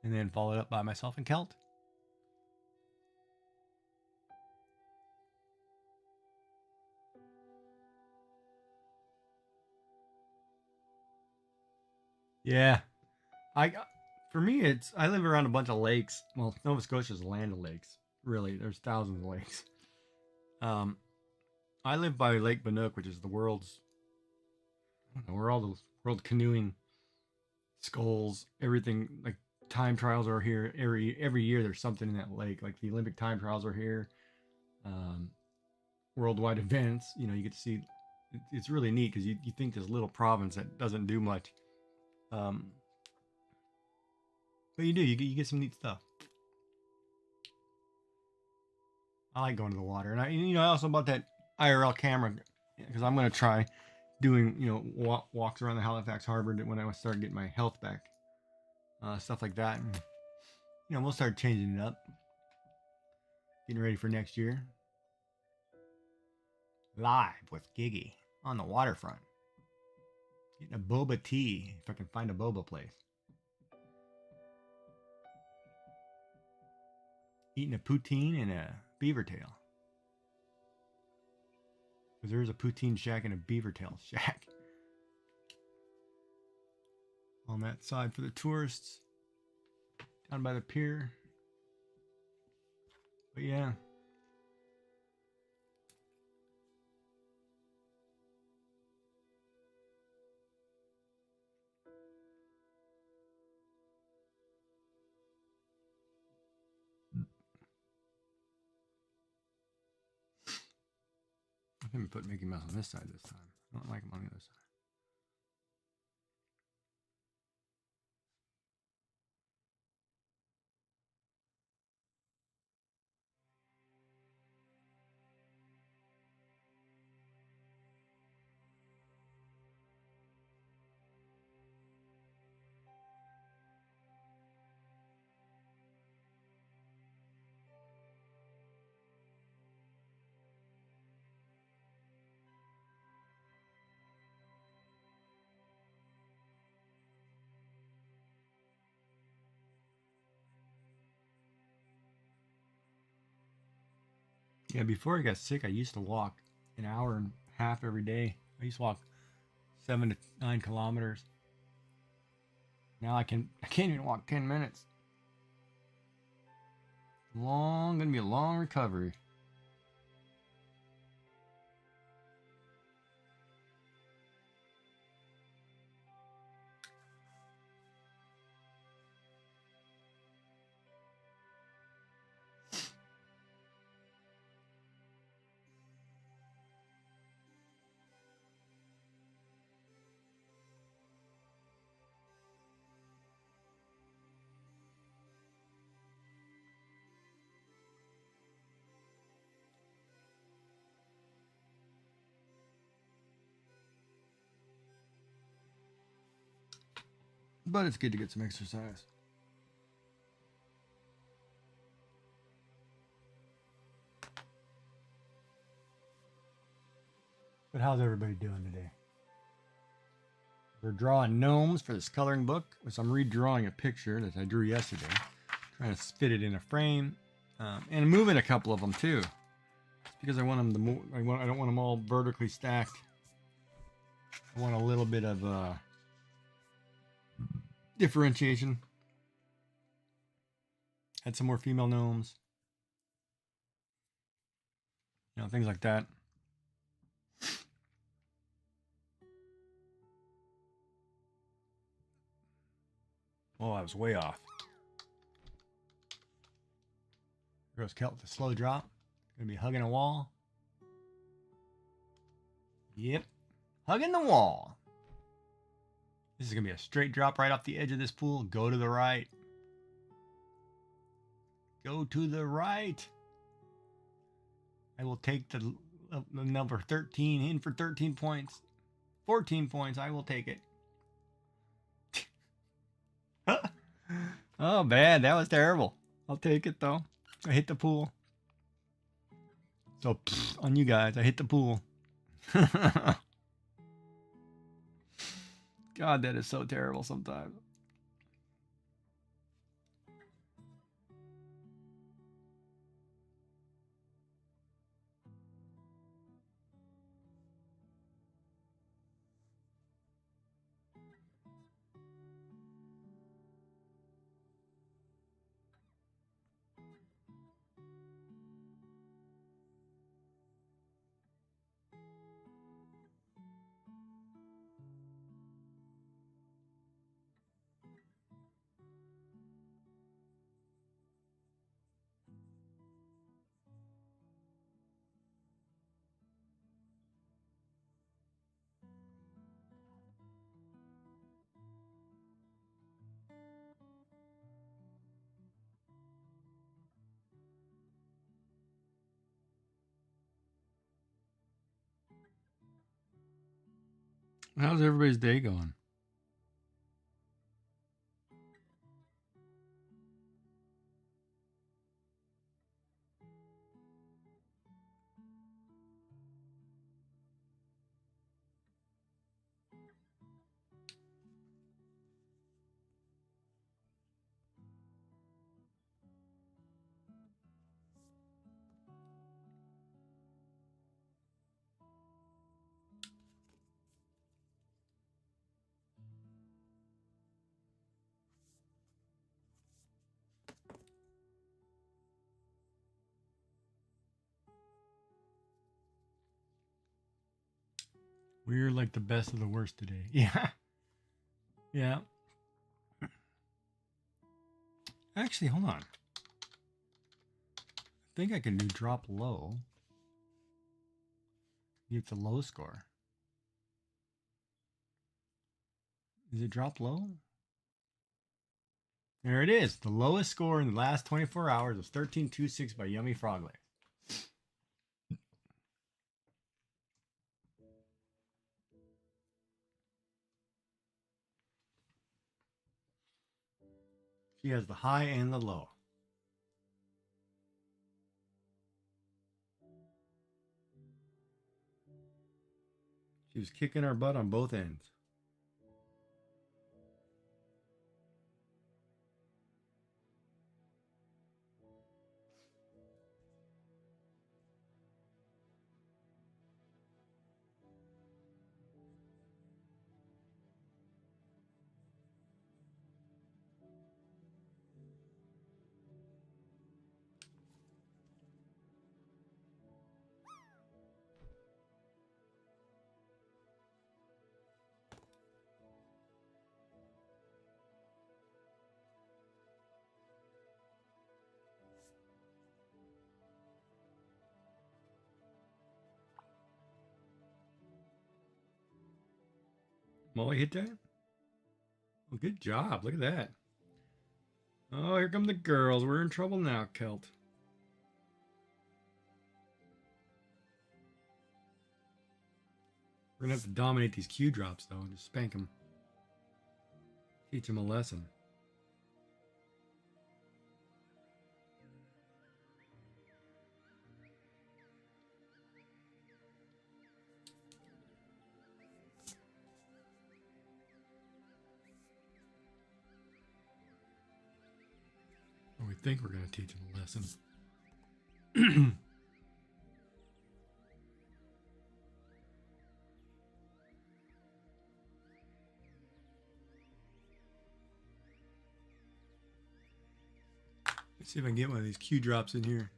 And then followed up by myself and Kelt. Yeah. For me, I live around a bunch of lakes. Well, Nova Scotia's a land of lakes. Really, there's thousands of lakes. I live by Lake Banook, which is the world's, I don't know, where all the world canoeing skulls, everything, like time trials are here. Every year there's something in that lake. Like the Olympic time trials are here. Worldwide events, you get to see. It's really neat because you think this little province that doesn't do much. But you do. You get some neat stuff. I like going to the water, and I also bought that IRL camera because I'm gonna try doing walks around the Halifax Harbor when I start getting my health back, stuff like that. And, we'll start changing it up, getting ready for next year. Live with Giggy on the waterfront, getting a boba tea if I can find a boba place. Eating a poutine and a beaver tail. Because there is a poutine shack and a beaver tail shack. On that side for the tourists. Down by the pier. But yeah. I think we put Mickey Mouse on this side this time. I don't like him on the other side. Yeah, before I got sick, I used to walk an hour and a half every day. I used to walk 7 to 9 kilometers. Now I can't even walk 10 minutes. Gonna be a long recovery. But it's good to get some exercise. But how's everybody doing today? We're drawing gnomes for this coloring book, which I'm redrawing a picture that I drew yesterday. Trying to fit it in a frame. And moving a couple of them too. Because I want them to I don't want them all vertically stacked. I want a little bit of differentiation. Had some more female gnomes. Things like that. Oh, I was way off. There goes Kelt with a slow drop. Gonna be hugging a wall. Yep. Hugging the wall. This is gonna be a straight drop right off the edge of this pool. Go to the right. Go to the right. I will take the number 13 in for 13 points. 14 points. I will take it. Oh, bad. That was terrible. I'll take it, though. I hit the pool. So on you guys, I hit the pool. God, that is so terrible sometimes. How's everybody's day going? We're like the best of the worst today. Yeah. Yeah. Actually, hold on. I think I can do drop low. Get the low score. Is it drop low? There it is. The lowest score in the last 24 hours was 13.26 by Yummy Frog Leg. She has the high and the low. She was kicking our butt on both ends. Molly hit that? Well, good job. Look at that. Oh, here come the girls. We're in trouble now, Kelt. We're going to have to dominate these Q drops, though, and just spank them. Teach them a lesson. Or we think we're going to teach them a lesson. Let's see if I can get one of these Q drops in here.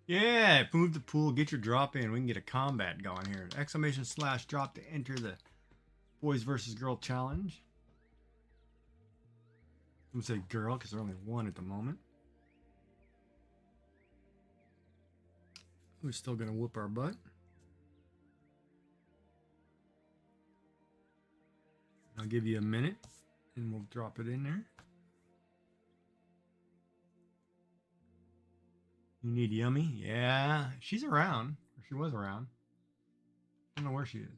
Yeah, move the pool, get your drop in. We can get a combat going here. !/ drop to enter the boys versus girl challenge. I'm gonna say girl because there's only one at the moment. We're still gonna whoop our butt. I'll give you a minute and we'll drop it in there. You need Yummy? Yeah, she's around. Or she was around. I don't know where she is.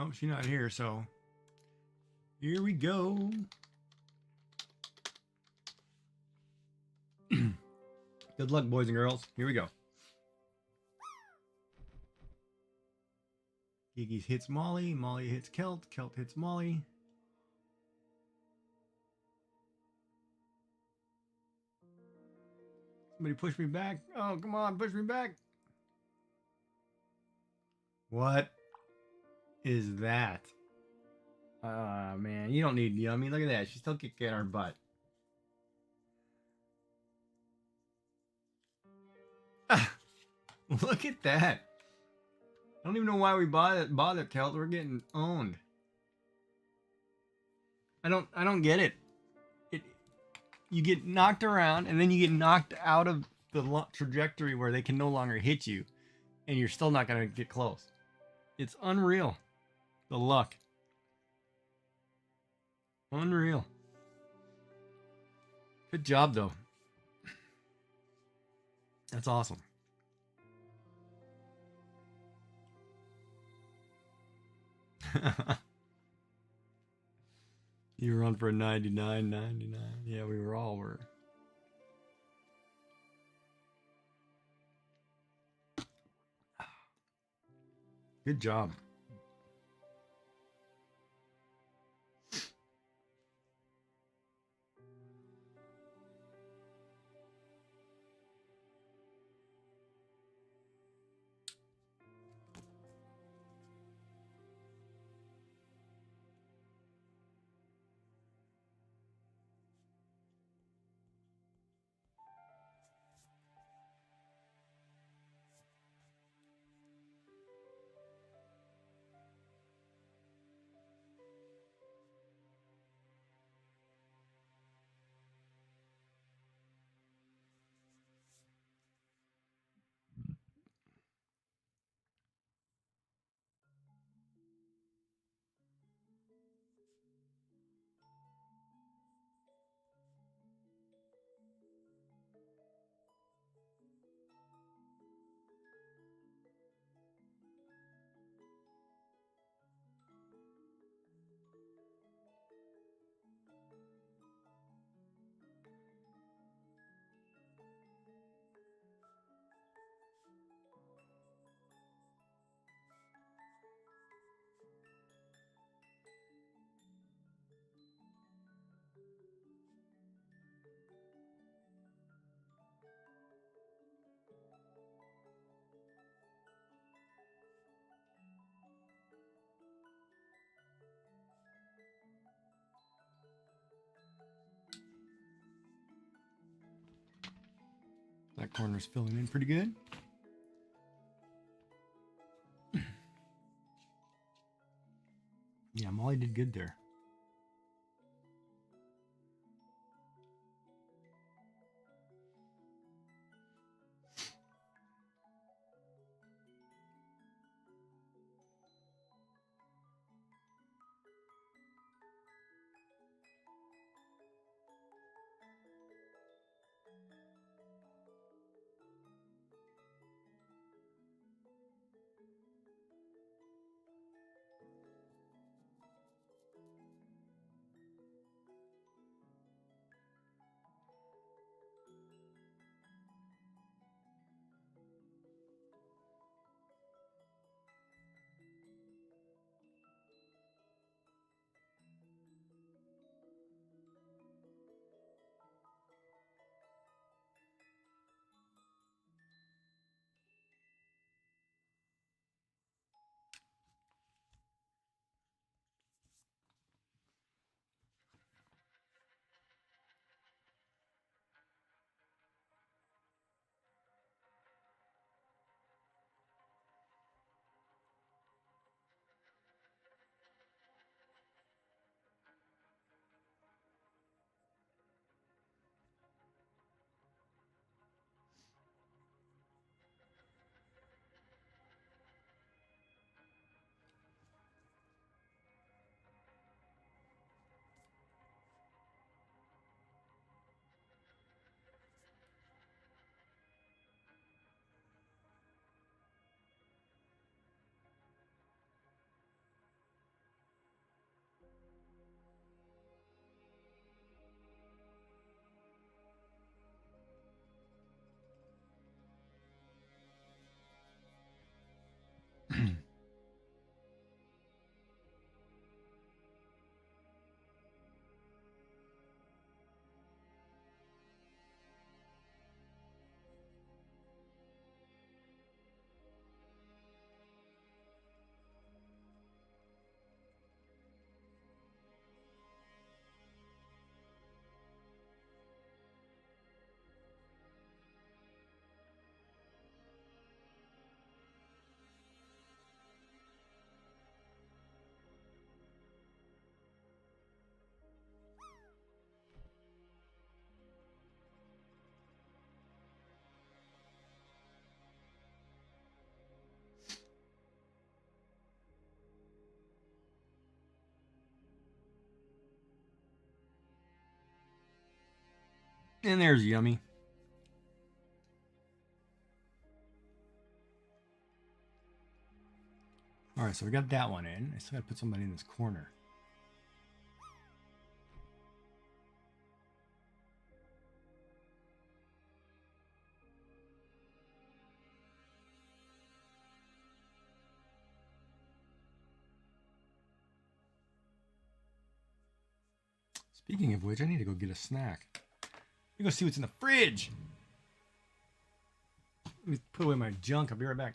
Oh, she's not here, so here we go. Good luck, boys and girls. Here we go. Gigi hits Molly. Molly hits Kelt. Kelt hits Molly. Somebody push me back. Oh, come on, push me back. What is that? Man, you don't need Yummy. Look at that. She's still kicking our butt. Look at that. I don't even know why we bother Kelt. We're getting owned. I don't get it. You get knocked around and then you get knocked out of the trajectory where they can no longer hit you, and you're still not gonna get close. It's unreal. The luck. Unreal. Good job though. That's awesome. You were on for a 99.99. Yeah, we were. Good job. That corner's filling in pretty good. Yeah, Molly did good there. And there's Yummy. All right, so we got that one in. I still got to put somebody in this corner. Speaking of which, I need to go get a snack. Let me go see what's in the fridge. Let me put away my junk. I'll be right back.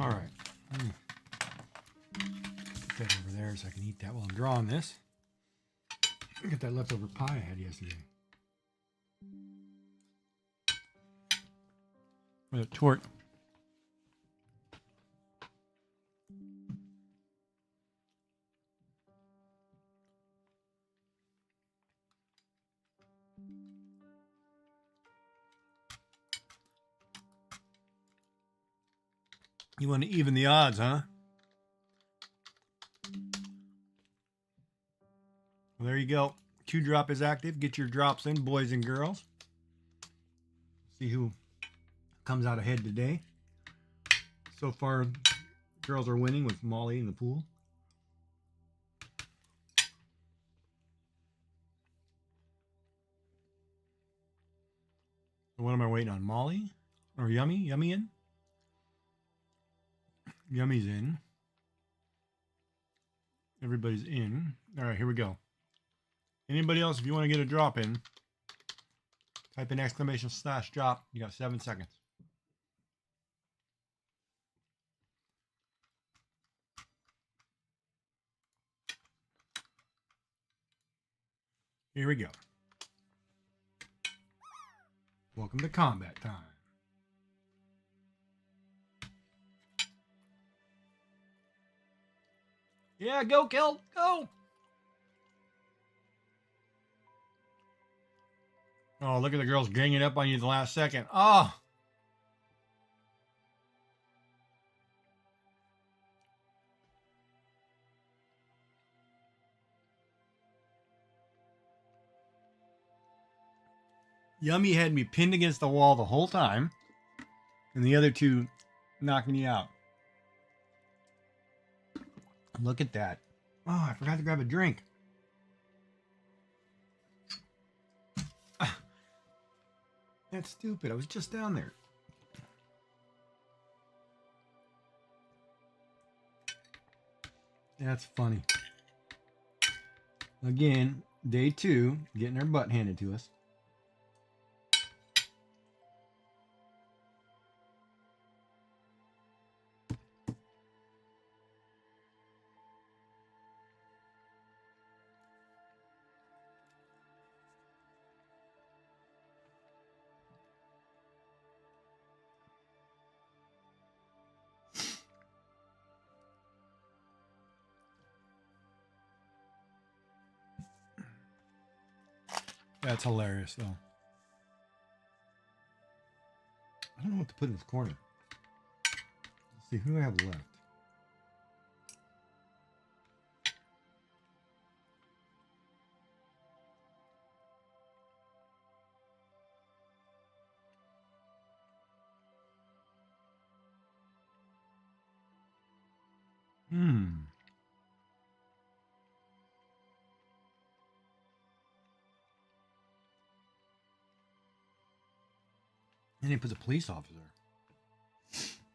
All right. Put that over there so I can eat that while I'm drawing this. Get that leftover pie I had yesterday. With a tort. You want to even the odds, huh? Well, there you go. 2-drop is active. Get your drops in, boys and girls. See who comes out ahead today. So far, girls are winning with Molly in the pool. What am I waiting on? Molly? Or Yummy? Yummy in? Yummy's in. Everybody's in. All right, here we go. Anybody else, if you want to get a drop in, type in !drop. You got 7 seconds. Here we go. Welcome to combat time. Yeah, go, Kel, go! Oh, look at the girls ganging up on you the last second. Oh! Yummy had me pinned against the wall the whole time, and the other two knocking you out. Look at that. Oh, I forgot to grab a drink. That's stupid. I was just down there. That's funny. Again, day 2, getting our butt handed to us. That's hilarious, though. I don't know what to put in this corner. Let's see, who do I have left? And he puts a police officer. That's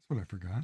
what I forgot.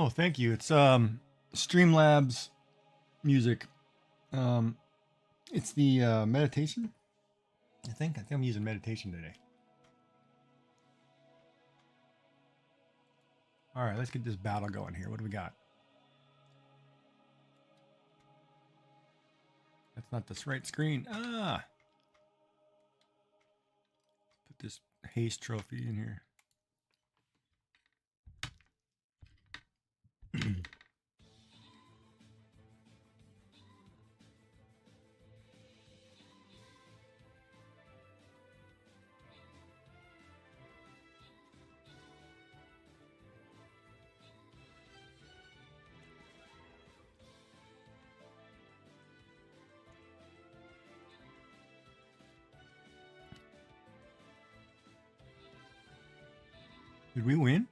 Oh, thank you. It's Streamlabs music. Um, it's the meditation. I think I'm using meditation today. All right, let's get this battle going here. What do we got? That's not the right screen. Ah, put this haste trophy in here. Did we win?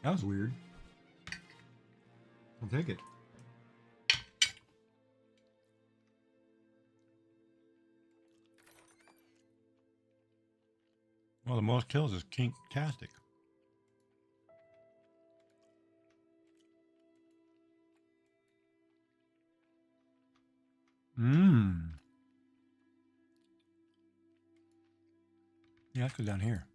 That was weird. I'll take it. Well, the most kills is King-tastic. Mmm. Yeah, let's go down here.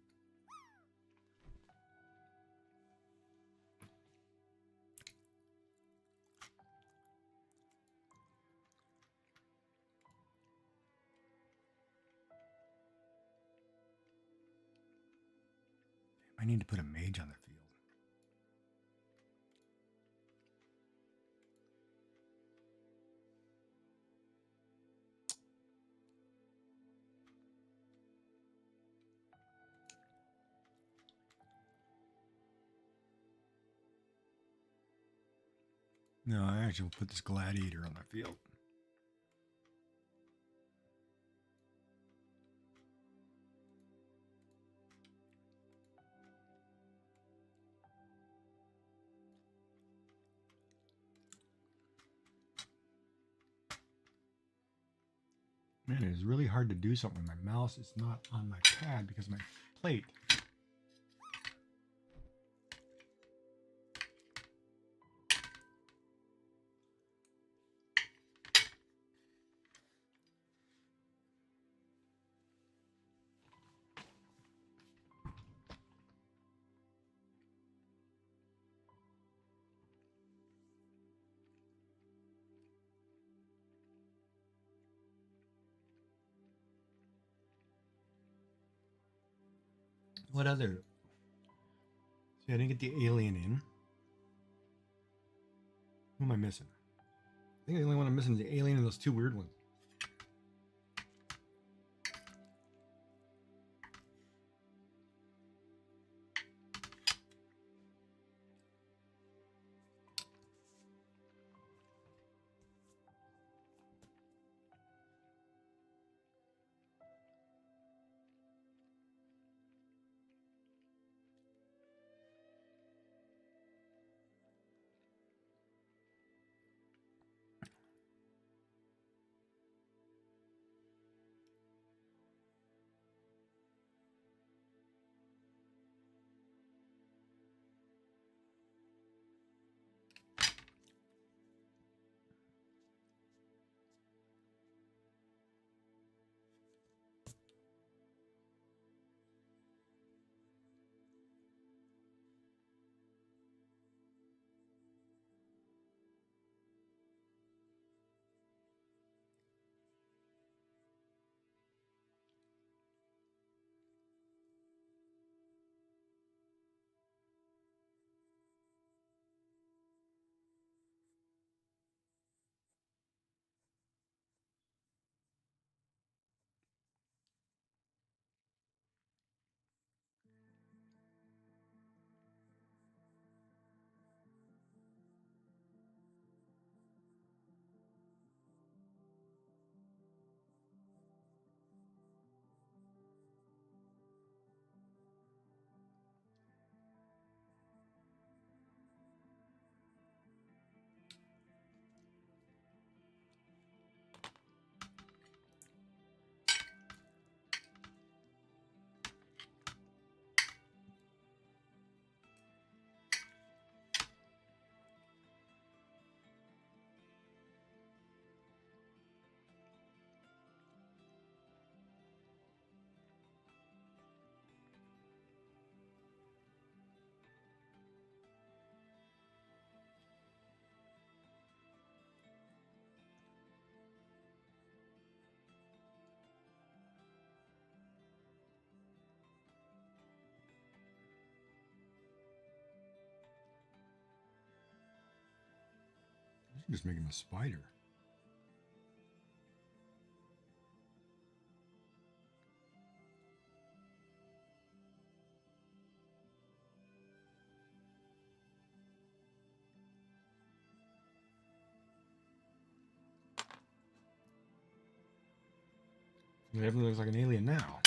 I need to put a mage on the field. No, I actually will put this gladiator on the field. Man, it is really hard to do something when my mouse is not on my pad because of my plate. What other? See, I didn't get the alien in. Who am I missing? I think the only one I'm missing is the alien and those two weird ones. Just make him a spider. It definitely looks like an alien now.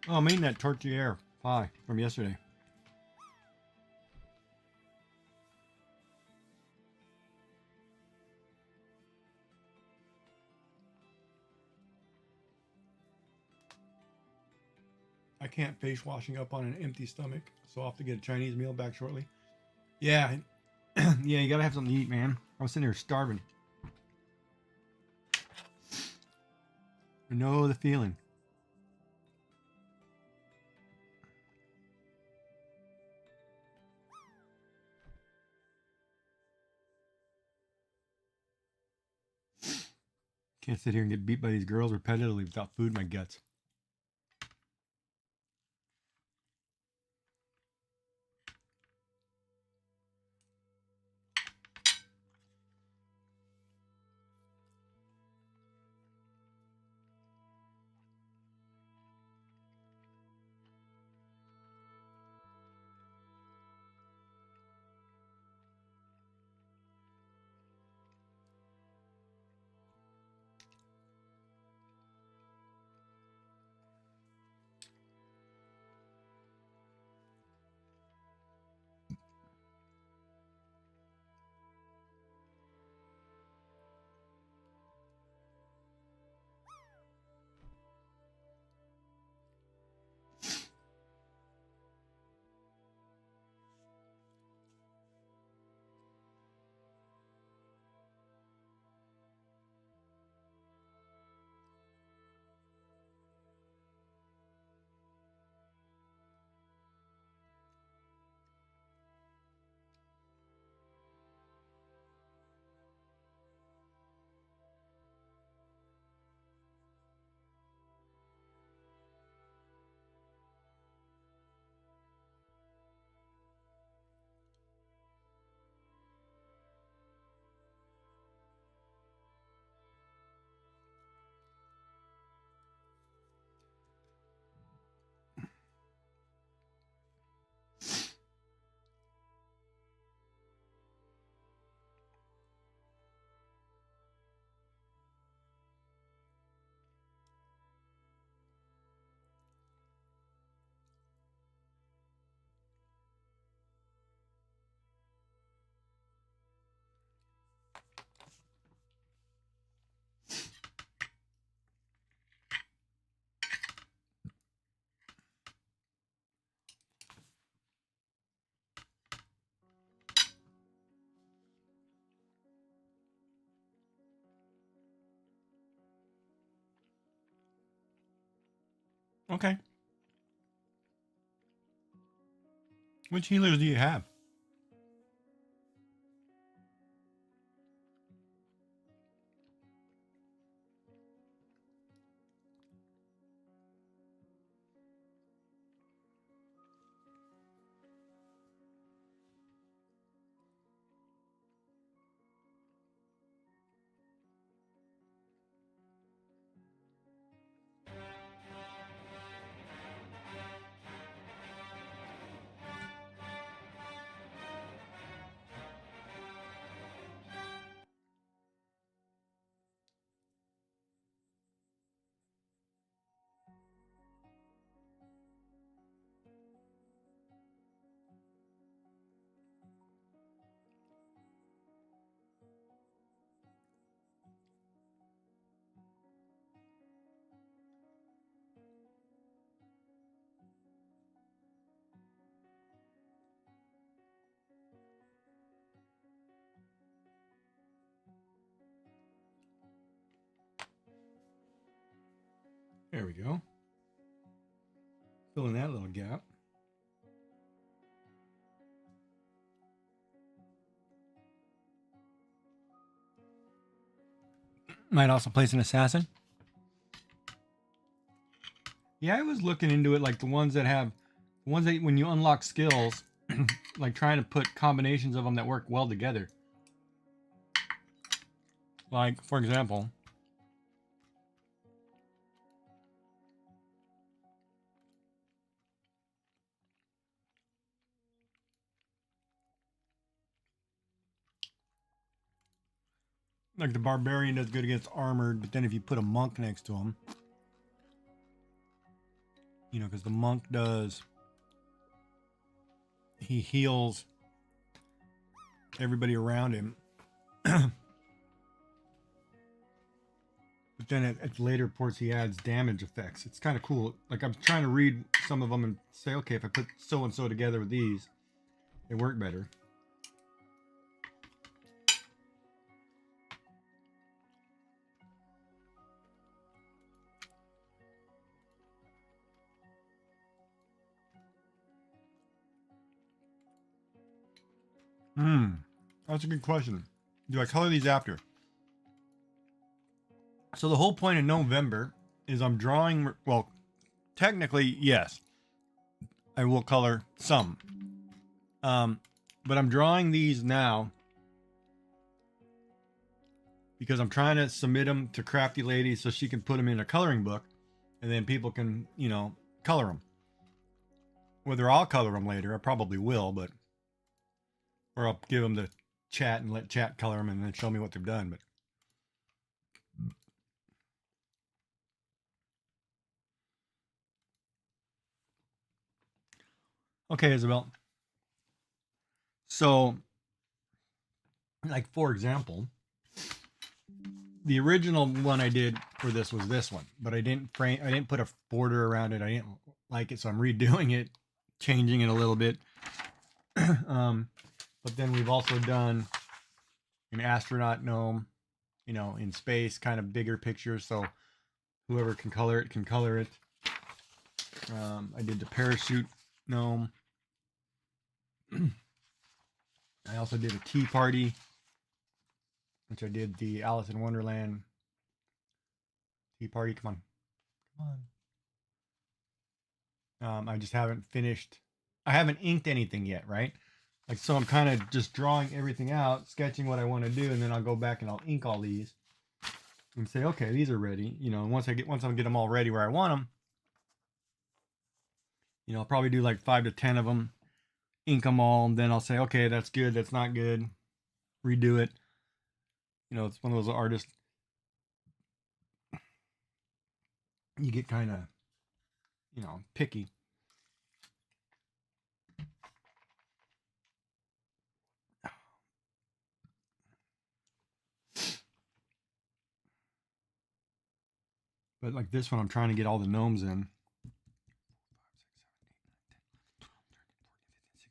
Oh, I'm eating that tortilla pie from yesterday. I can't face washing up on an empty stomach, so I'll have to get a Chinese meal back shortly. Yeah, yeah, you gotta have something to eat, man. I was sitting here starving. I know the feeling. Can't sit here and get beat by these girls repetitively without food in my guts. Okay. Which healers do you have? There we go. Fill in that little gap. Might also place an assassin. Yeah, I was looking into it, like the ones that have ones that when you unlock skills, like trying to put combinations of them that work well together. Like, for example, like the barbarian does good against armored, but then if you put a monk next to him, you know, because the monk does, he heals everybody around him. But then at later ports, he adds damage effects. It's kind of cool. Like, I'm trying to read some of them and say, okay, if I put so and so together with these, they work better. That's a good question. Do I color these after? So the whole point in November is I'm drawing, well, technically, yes, I will color some. But I'm drawing these now because I'm trying to submit them to Crafty Lady so she can put them in a coloring book and then people can, you know, color them. Whether I'll color them later, I probably will, but, or I'll give them to chat and let chat color them and then show me what they've done. But okay, Isabel. So, like, for example, the original one I did for this was this one, but I didn't put a border around it. I didn't like it, so I'm redoing it, changing it a little bit. But then we've also done an astronaut gnome, you know, in space, kind of bigger picture, so whoever can color it can color it. I did the parachute gnome. I also did a tea party, which I did the Alice in Wonderland tea party. Come on. I just haven't finished. I haven't inked anything yet, right? Like, so I'm kind of just drawing everything out, sketching what I want to do, and then I'll go back and I'll ink all these and say, okay, these are ready. You know, once I get them all ready where I want them, you know, I'll probably do like 5 to 10 of them, ink them all, and then I'll say, okay, that's good, that's not good, redo it. You know, it's one of those artists. You get kind of, you know, picky. But like this one, I'm trying to get all the gnomes in.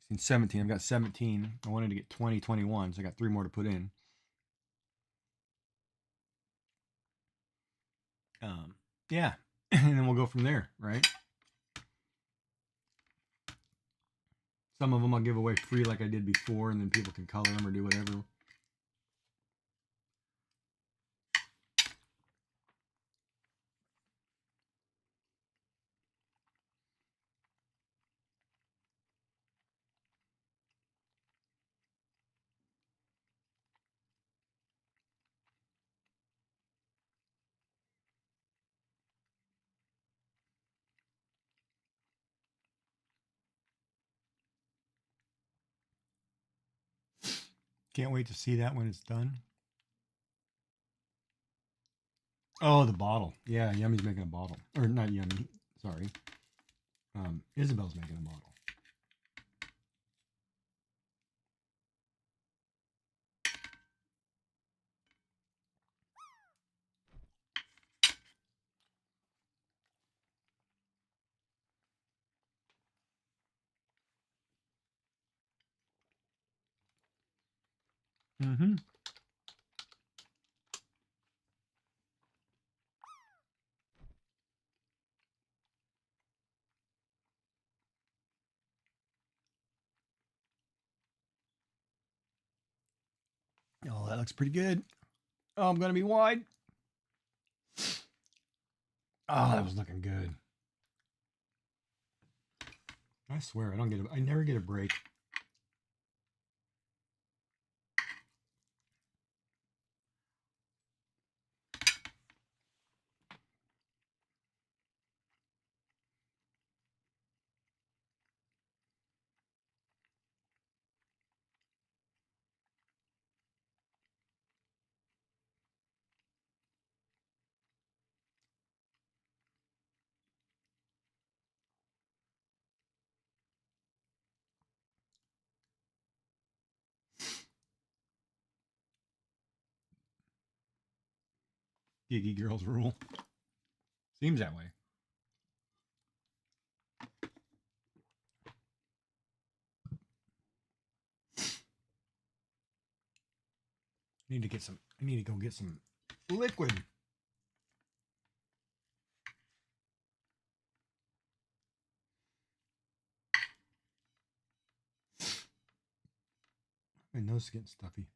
16, 17. I've got 17. I wanted to get 20, 21, so I got 3 more to put in. Yeah, and then we'll go from there, right? Some of them I'll give away free like I did before, and then people can color them or do whatever. Can't wait to see that when it's done. Oh, the bottle. Yeah, Yummy's making a bottle. Or not Yummy, sorry. Isabel's making a bottle. Mm-hmm. Oh, that looks pretty good. Oh, I'm going to be wide. Oh, that was looking good. I swear, I never get a break. Giggy girls rule. Seems that way. I need to go get some liquid. My nose is getting stuffy.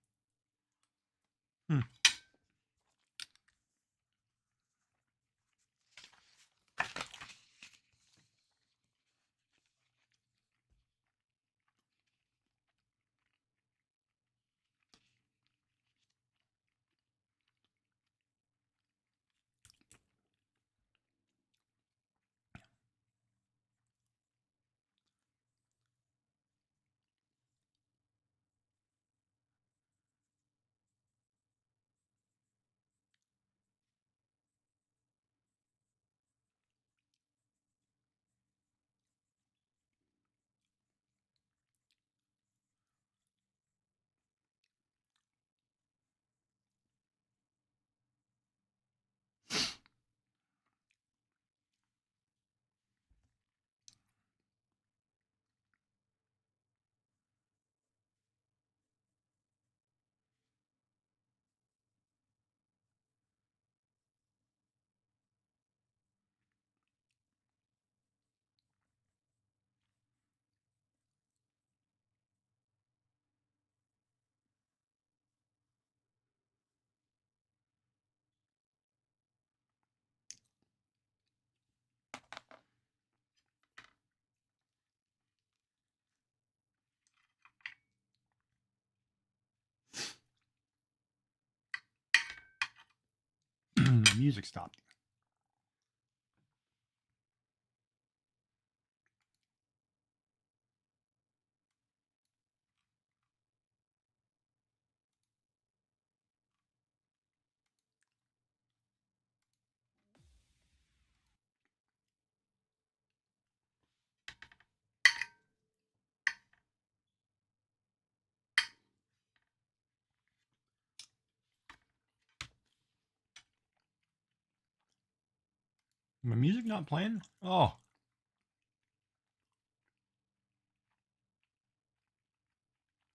The music stopped. My music not playing? Oh,